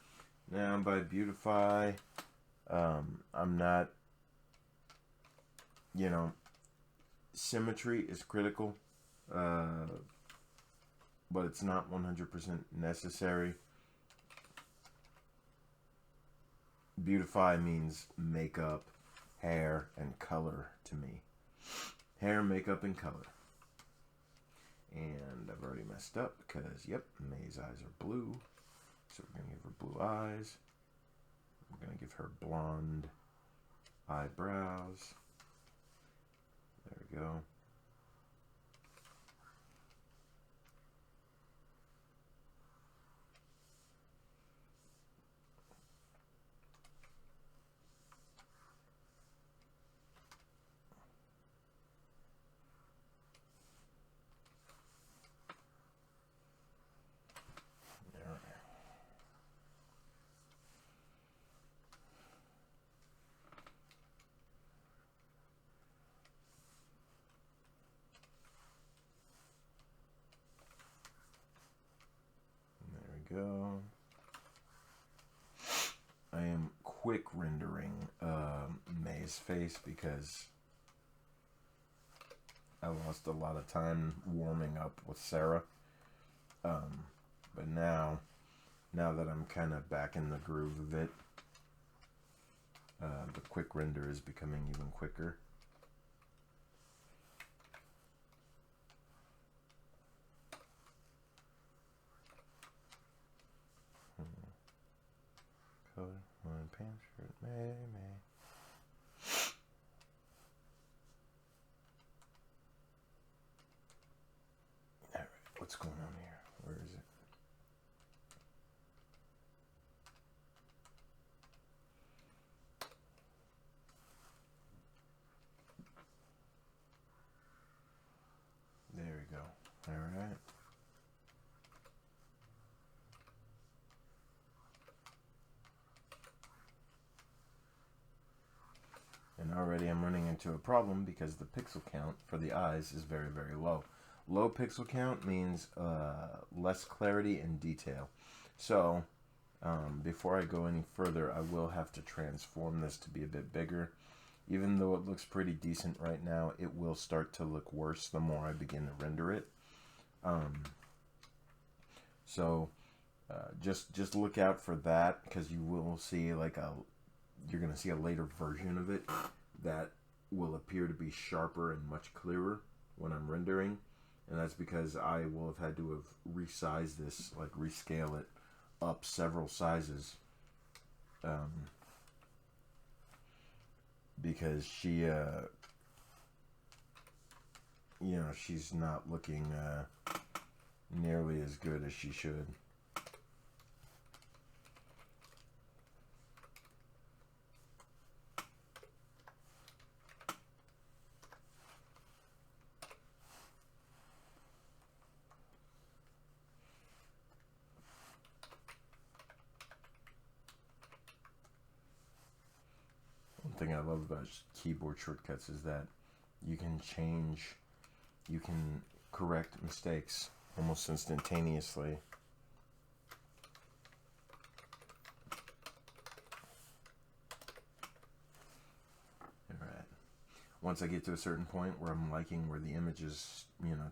A: Now, by beautify, I'm not, you know, symmetry is critical, but it's not 100% necessary. Beautify means makeup, hair, and color to me. Hair, makeup, and color. And I've already messed up because, yep, May's eyes are blue. So we're going to give her blue eyes. We're going to give her blonde eyebrows. There we go. Go. I am quick rendering May's face because I lost a lot of time warming up with Sarah. But now that I'm kind of back in the groove of it, the quick render is becoming even quicker. Color, line, pants, shirt, May. Alright, what's going on here? Where is it? There we go. Alright. And already I'm running into a problem because the pixel count for the eyes is very, very low. Low pixel count means less clarity and detail. So, before I go any further, I will have to transform this to be a bit bigger. Even though it looks pretty decent right now, it will start to look worse the more I begin to render it. Just look out for that, because you will see you're going to see a later version of it that will appear to be sharper and much clearer when I'm rendering. And that's because I will have had to have resized this, like rescale it up several sizes. Because she, she's not looking nearly as good as she should. Thing I love about keyboard shortcuts is that you can correct mistakes almost instantaneously. Alright. Once I get to a certain point where I'm liking where the image is,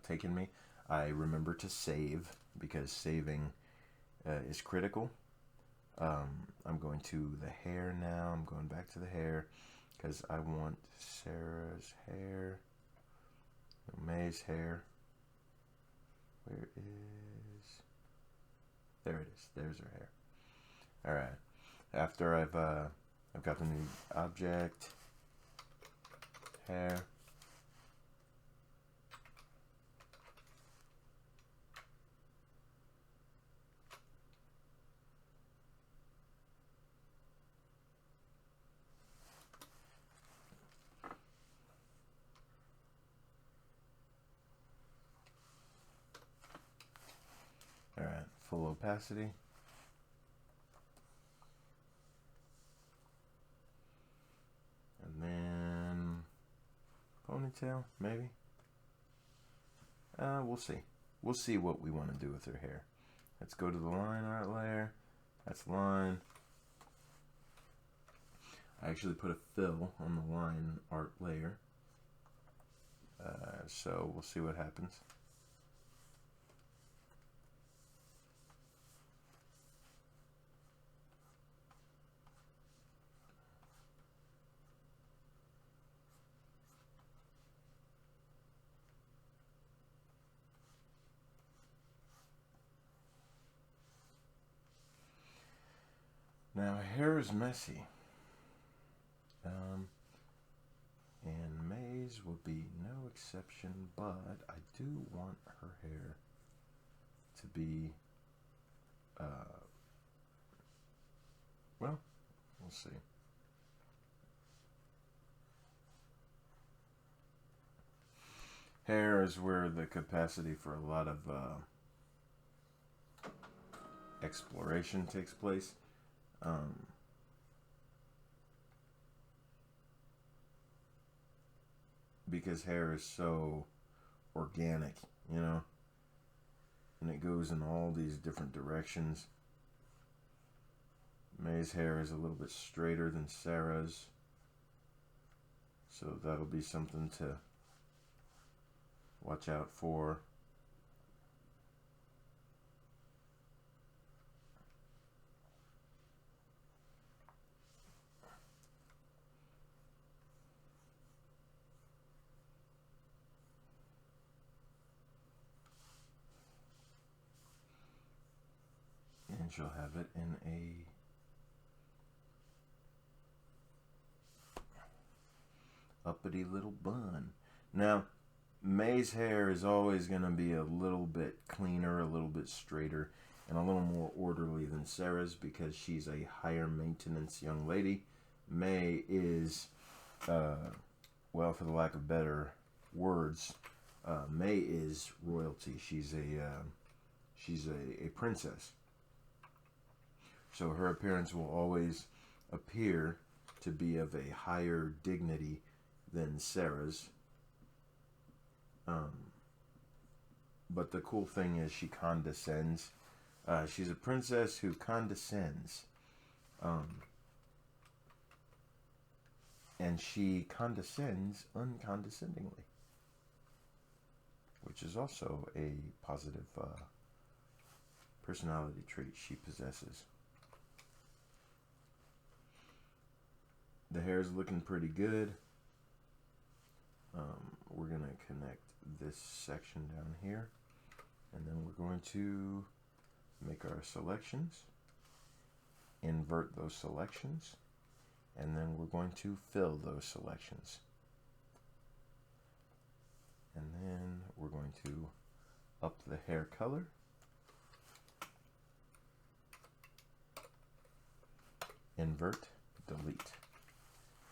A: taking me, I remember to save, because saving is critical. I'm going to the hair now. I'm going back to the hair because I want Sarah's hair. May's hair. Where is... There it is. There's her hair. Alright. After I've got the new object. Hair. Alright, full opacity. And then ponytail, maybe. We'll see. We'll see what we want to do with her hair. Let's go to the line art layer. That's line. I actually put a fill on the line art layer. So we'll see what happens. Now, hair is messy. And May's will be no exception, but I do want her hair to be, well, we'll see. Hair is where the capacity for a lot of exploration takes place. Because hair is so organic, you know, and it goes in all these different directions. May's hair is a little bit straighter than Sarah's, so that'll be something to watch out for. And she'll have it in a uppity little bun. Now, May's hair is always going to be a little bit cleaner, a little bit straighter, and a little more orderly than Sarah's because she's a higher maintenance young lady. May is, well, for the lack of better words, May is royalty. She's a princess. So her appearance will always appear to be of a higher dignity than Sarah's. But the cool thing is she condescends. She's a princess who condescends. And she condescends uncondescendingly, which is also a positive personality trait she possesses. The hair is looking pretty good. We're going to connect this section down here, and then we're going to make our selections, invert those selections, and then we're going to fill those selections. And then we're going to up the hair color. Invert, delete.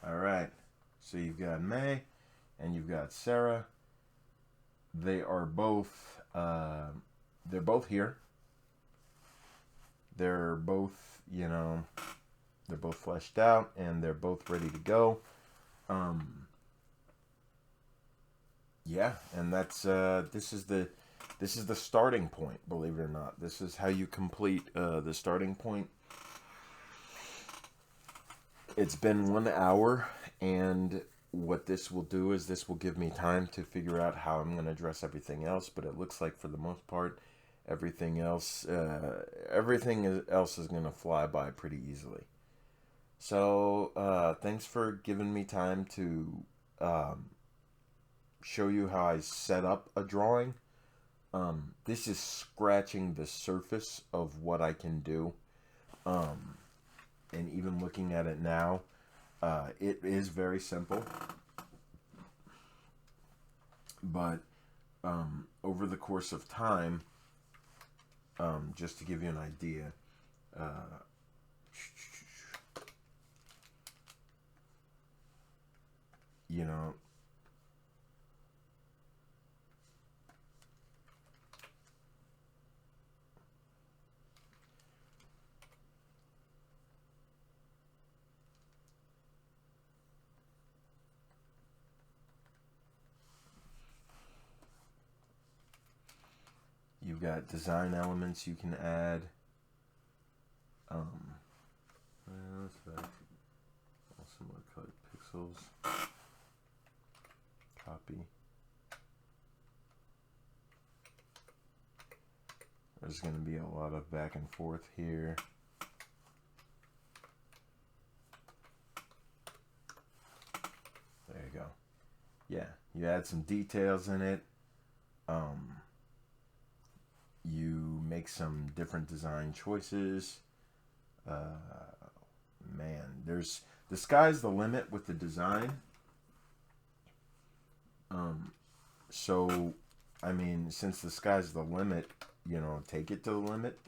A: All right, so you've got May and you've got Sarah. They are both, they're both here. They're both, you know, they're both fleshed out and they're both ready to go. Yeah, and that's, this is the starting point, believe it or not. This is how you complete, the starting point. It's been 1 hour, and what this will do is this will give me time to figure out how I'm going to address everything else, but it looks like for the most part, Everything else is gonna fly by pretty easily. So thanks for giving me time to um, show you how I set up a drawing. This is scratching the surface of what I can do. Um, and even looking at it now, it is very simple. But over the course of time, just to give you an idea, you know, you've got design elements you can add. Let's back. Similar colored pixels. Copy. There's going to be a lot of back and forth here. There you go. Yeah, you add some details in it. You make some different design choices. Man, the sky's the limit with the design. So, I mean, since the sky's the limit, you know, take it to the limit.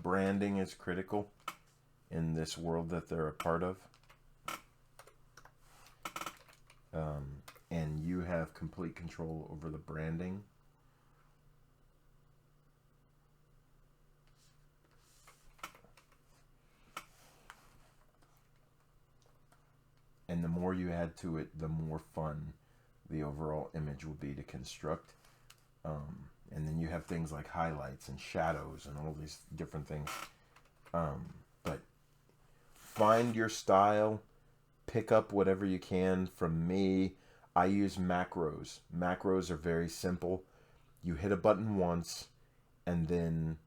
A: Branding is critical in this world that they're a part of. And you have complete control over the branding. And the more you add to it, the more fun the overall image will be to construct. And then you have things like highlights and shadows and all these different things. But find your style. Pick up whatever you can from me. I use macros. Macros are very simple. You hit a button once, and then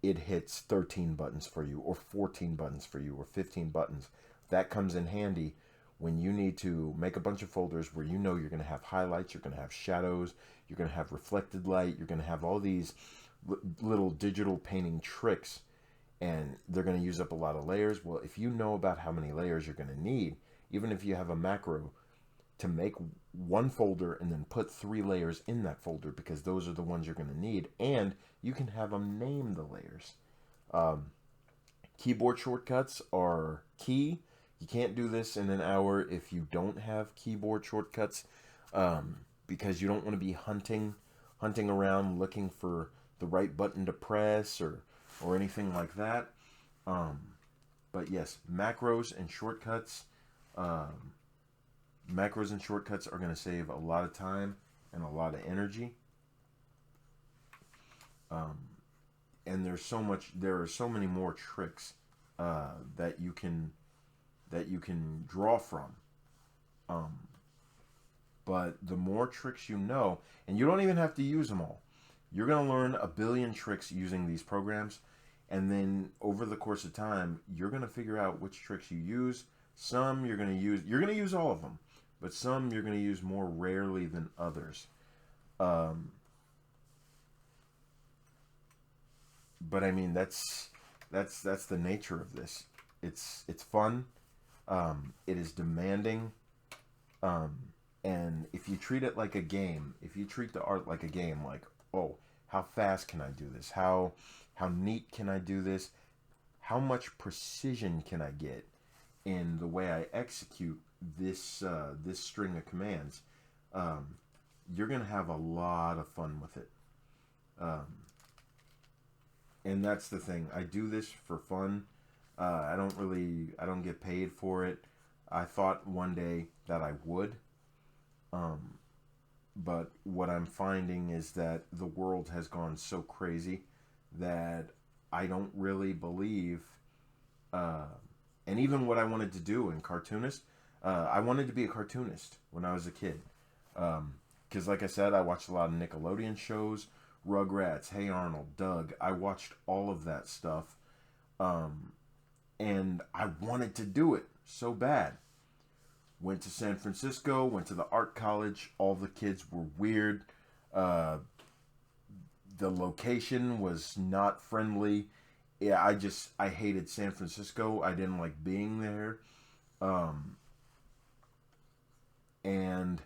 A: it hits 13 buttons for you, or 14 buttons for you, or 15 buttons. That comes in handy when you need to make a bunch of folders where you know you're going to have highlights, you're going to have shadows, you're going to have reflected light, you're going to have all these little digital painting tricks, and they're going to use up a lot of layers. Well, if you know about how many layers you're going to need, even if you have a macro to make one folder and then put 3 layers in that folder, because those are the ones you're going to need, and you can have them name the layers. Keyboard shortcuts are key. You can't do this in an hour if you don't have keyboard shortcuts, because you don't want to be hunting around looking for the right button to press or anything like that. But yes, macros and shortcuts. Macros and shortcuts are going to save a lot of time and a lot of energy. And there are so many more tricks that you can draw from. But the more tricks you know, and you don't even have to use them all. You're going to learn a billion tricks using these programs, and then over the course of time, you're going to figure out which tricks you use. Some you're going to use all of them, but some you're going to use more rarely than others. But I mean, that's the nature of this. It's fun. It is demanding. And if you treat it like a game, if you treat the art like a game, like, oh, how fast can I do this? How neat can I do this? How much precision can I get in the way I execute this string of commands? You're gonna have a lot of fun with it. And that's the thing. I do this for fun. I don't get paid for it. I thought one day that I would. But what I'm finding is that the world has gone so crazy that I don't really believe, and even what I wanted to do in cartoonist, I wanted to be a cartoonist when I was a kid. because like I said, I watched a lot of Nickelodeon shows, Rugrats, Hey Arnold, Doug. I watched all of that stuff, and I wanted to do it so bad. Went to San Francisco, went to the art college. All the kids were weird. The location was not friendly. Yeah, I hated San Francisco. I didn't like being there. And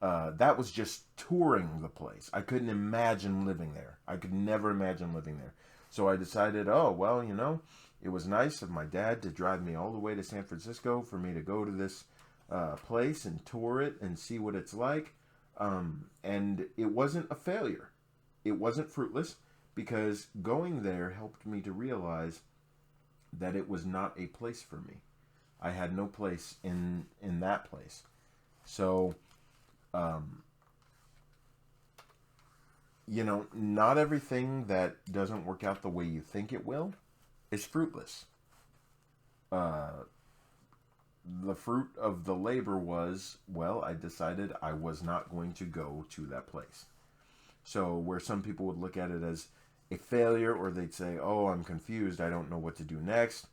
A: that was just touring the place. I couldn't imagine living there. I could never imagine living there. So I decided, oh, well, it was nice of my dad to drive me all the way to San Francisco for me to go to this place and tour it and see what it's like. And it wasn't a failure. It wasn't fruitless, because going there helped me to realize that it was not a place for me. I had no place in that place. So, not everything that doesn't work out the way you think it will is fruitless. The fruit of the labor was, well, I decided I was not going to go to that place. So where some people would look at it as a failure, or they'd say, oh, I'm confused, I don't know what to do next.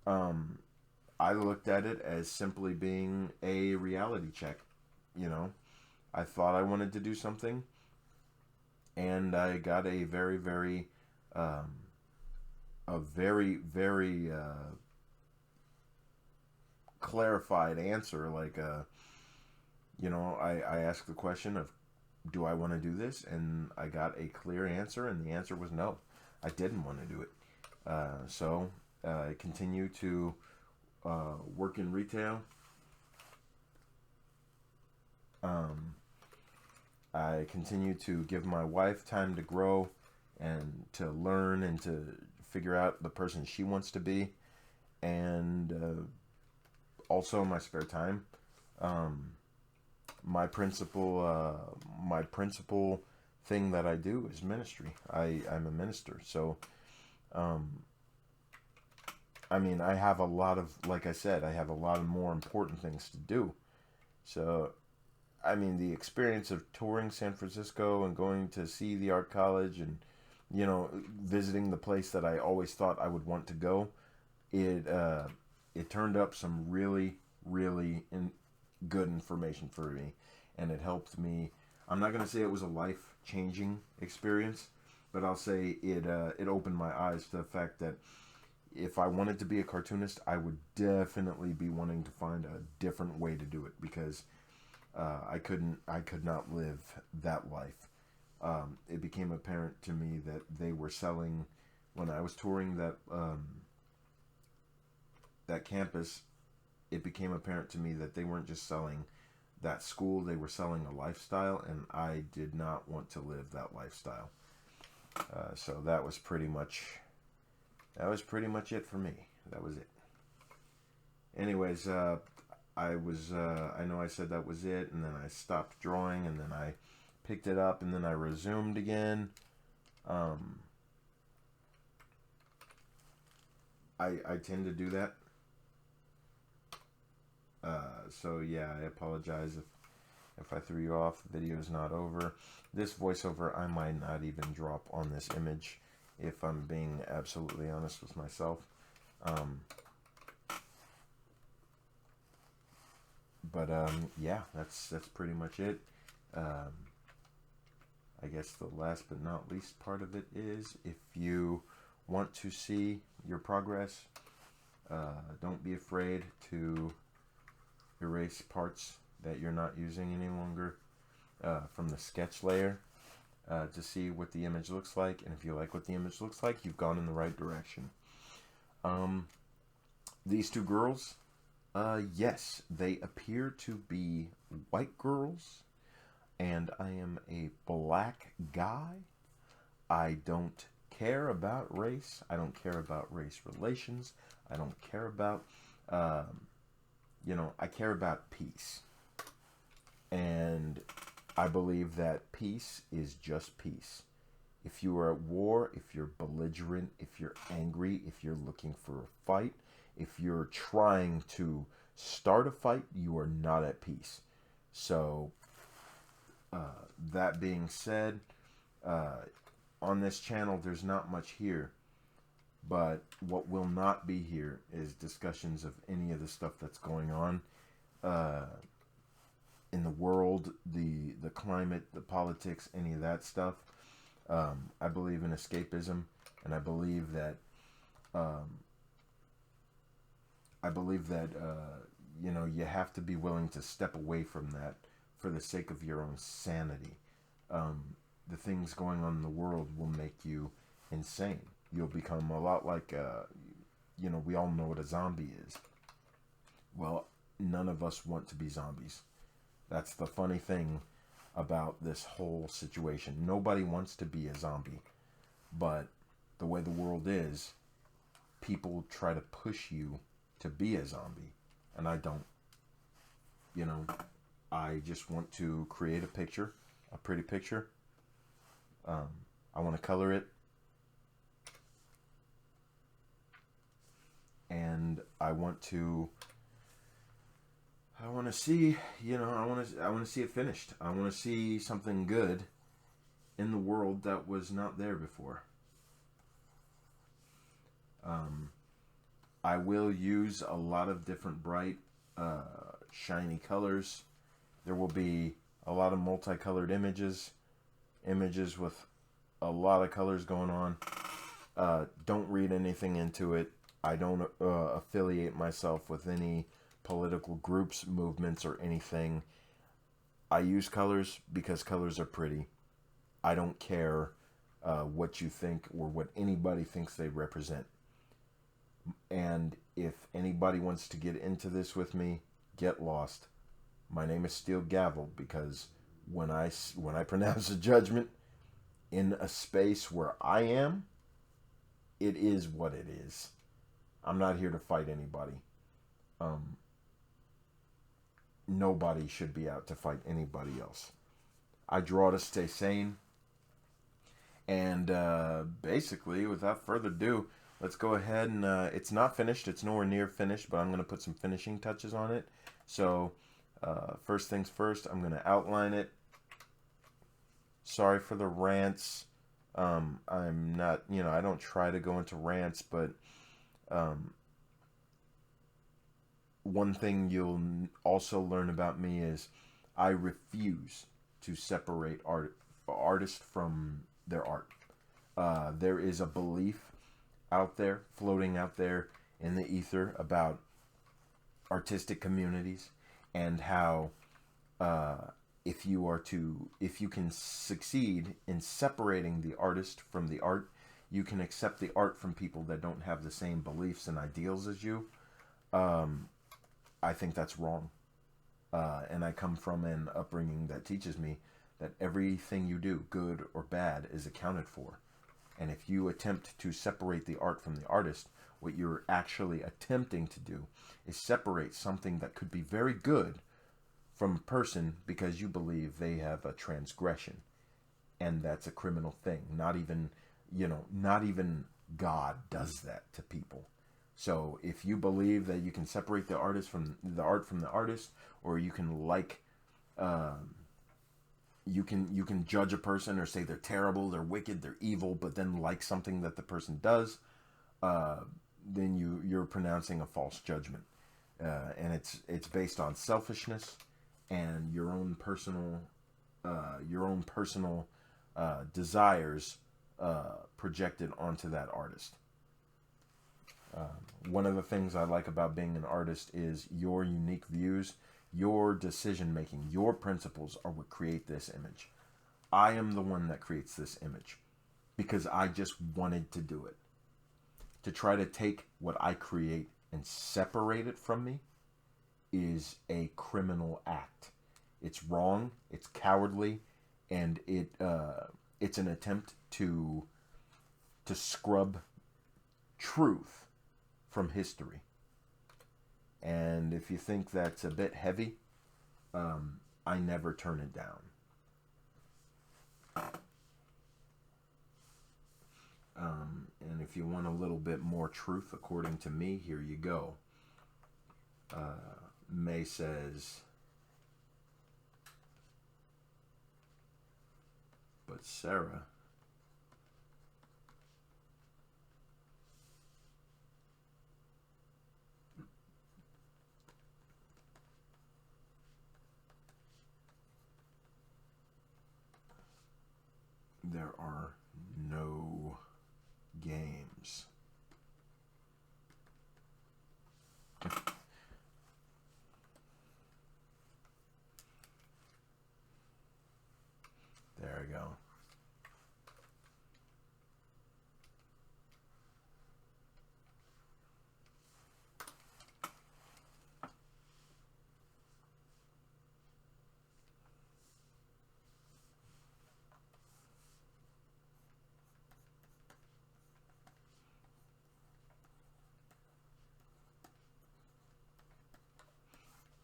A: I looked at it as simply being a reality check. I thought I wanted to do something, and I got a very, very, clarified answer. Like, I asked the question of, do I want to do this? And I got a clear answer, and the answer was no. I didn't want to do it. So I continue to work in retail. I continue to give my wife time to grow and to learn and to figure out the person she wants to be. And also in my spare time, my principal thing that I do is ministry. I'm a minister. So, I have a lot of, like I said, I have a lot of more important things to do. So, the experience of touring San Francisco and going to see the art college and, visiting the place that I always thought I would want to go, it turned up some really, really good information for me, and it helped me. I'm not going to say it was a life-changing experience, but I'll say it opened my eyes to the fact that if I wanted to be a cartoonist, I would definitely be wanting to find a different way to do it, because I could not live that life. It became apparent to me that they were selling, when I was touring that campus, it became apparent to me that they weren't just selling that school, they were selling a lifestyle, and I did not want to live that lifestyle. So that was pretty much it for me. That was it. Anyways, I know I said that was it, and then I stopped drawing, and then I picked it up, and then I resumed again. I tend to do that. So yeah, I apologize if I threw you off. The video's not over. This voiceover I might not even drop on this image, if I'm being absolutely honest with myself. But yeah, that's pretty much it. I guess the last but not least part of it is, if you want to see your progress, don't be afraid to erase parts that you're not using any longer from the sketch layer to see what the image looks like. And if you like what the image looks like, you've gone in the right direction. These two girls, yes, they appear to be white girls, and I am a black guy. I don't care about race. I don't care about race relations. I don't care about, I care about peace. And I believe that peace is just peace. If you are at war, if you're belligerent, if you're angry, if you're looking for a fight, if you're trying to start a fight, you are not at peace. So, That being said, on this channel, there's not much here. But what will not be here is discussions of any of the stuff that's going on in the world, the climate, the politics, any of that stuff. I believe in escapism, and I believe that you know, you have to be willing to step away from that for the sake of your own sanity. The things going on in the world will make you insane. You'll become a lot like, you know, we all know what a zombie is. Well, none of us want to be zombies. That's the funny thing about this whole situation. Nobody wants to be a zombie. But the way the world is, people try to push you to be a zombie. And I don't. You know, I just want to create a picture, a pretty picture. I want to color it. And I want to see, you know, I want to see it finished. I want to see something good in the world that was not there before. I will use a lot of different bright, shiny colors. There will be a lot of multicolored images with a lot of colors going on. Don't read anything into it. I don't affiliate myself with any political groups, movements, or anything. I use colors because colors are pretty. I don't care what you think or what anybody thinks they represent. And if anybody wants to get into this with me, get lost. My name is SteelGavel, because when I pronounce a judgment in a space where I am, it is what it is. I'm not here to fight anybody. Nobody should be out to fight anybody else. I draw to stay sane. And basically, without further ado, let's go ahead and it's not finished. It's nowhere near finished, but I'm going to put some finishing touches on it. So first things first, I'm going to outline it. Sorry for the rants. I'm not, you know, I don't try to go into rants, but one thing you'll also learn about me is I refuse to separate artist from their art. There is a belief out there, floating out there in the ether, about artistic communities and how if you can succeed in separating the artist from the art, you can accept the art from people that don't have the same beliefs and ideals as you. I think that's wrong. And I come from an upbringing that teaches me that everything you do, good or bad, is accounted for. And if you attempt to separate the art from the artist, what you're actually attempting to do is separate something that could be very good from a person because you believe they have a transgression. And that's a criminal thing. Not even, you know, not even God does that to people. So if you believe that you can separate the artist from the art from the artist, or you can like, you can judge a person or say they're terrible, they're wicked, they're evil, but then like something that the person does, then you're pronouncing a false judgment, and it's based on selfishness and your own personal desires projected onto that artist. One of the things I like about being an artist is your unique views, your decision making, your principles are what create this image. I am the one that creates this image because I just wanted to do it. To try to take what I create and separate it from me is a criminal act. It's wrong, it's cowardly, and it's an attempt to scrub truth from history. And if you think that's a bit heavy, I never turn it down. And if you want a little bit more truth, according to me, here you go. May says, Sarah. There are no games. There we go.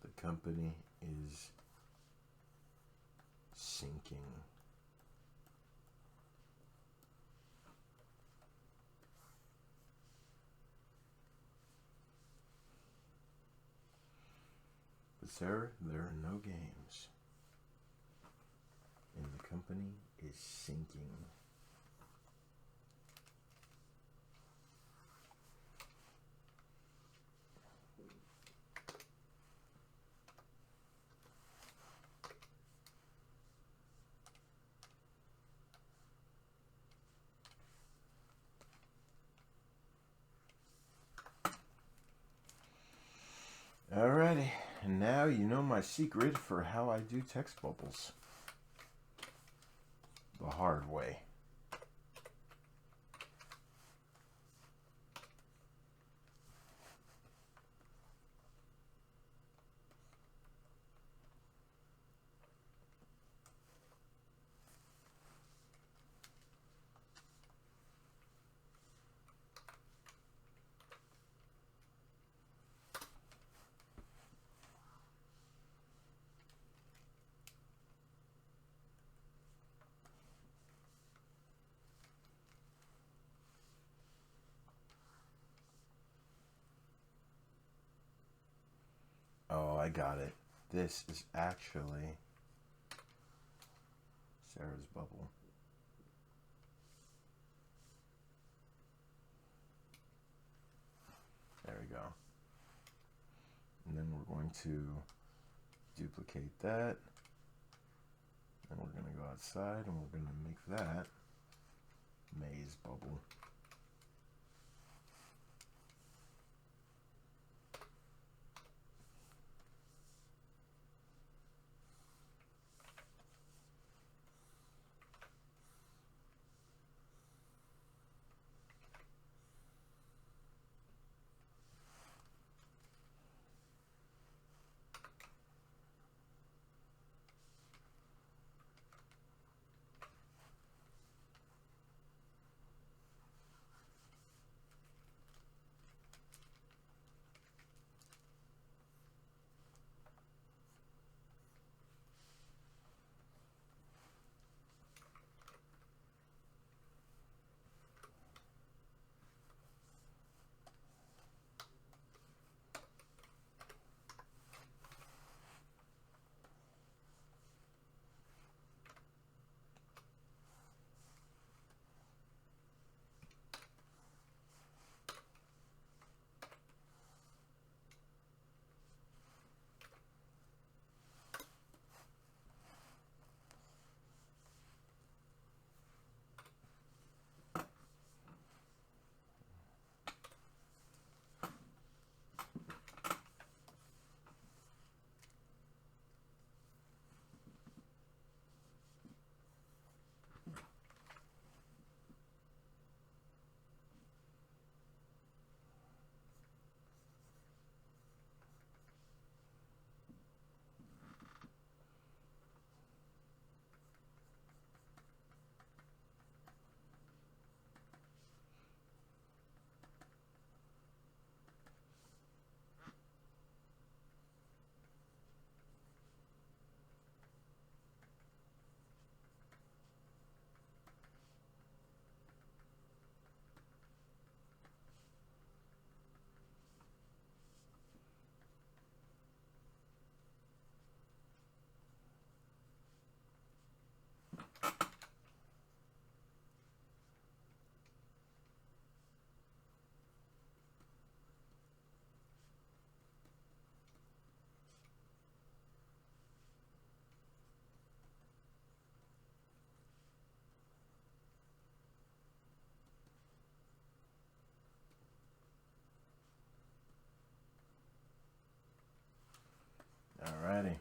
A: The company is sinking. But Sarah, there are no games. And the company is sinking. Alrighty, and now you know my secret for how I do text bubbles. The hard way. Oh, I got it. This is actually Sarah's bubble. There we go. And then we're going to duplicate that. And we're going to go outside and we're going to make that maze bubble. Alrighty.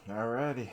A: Alrighty.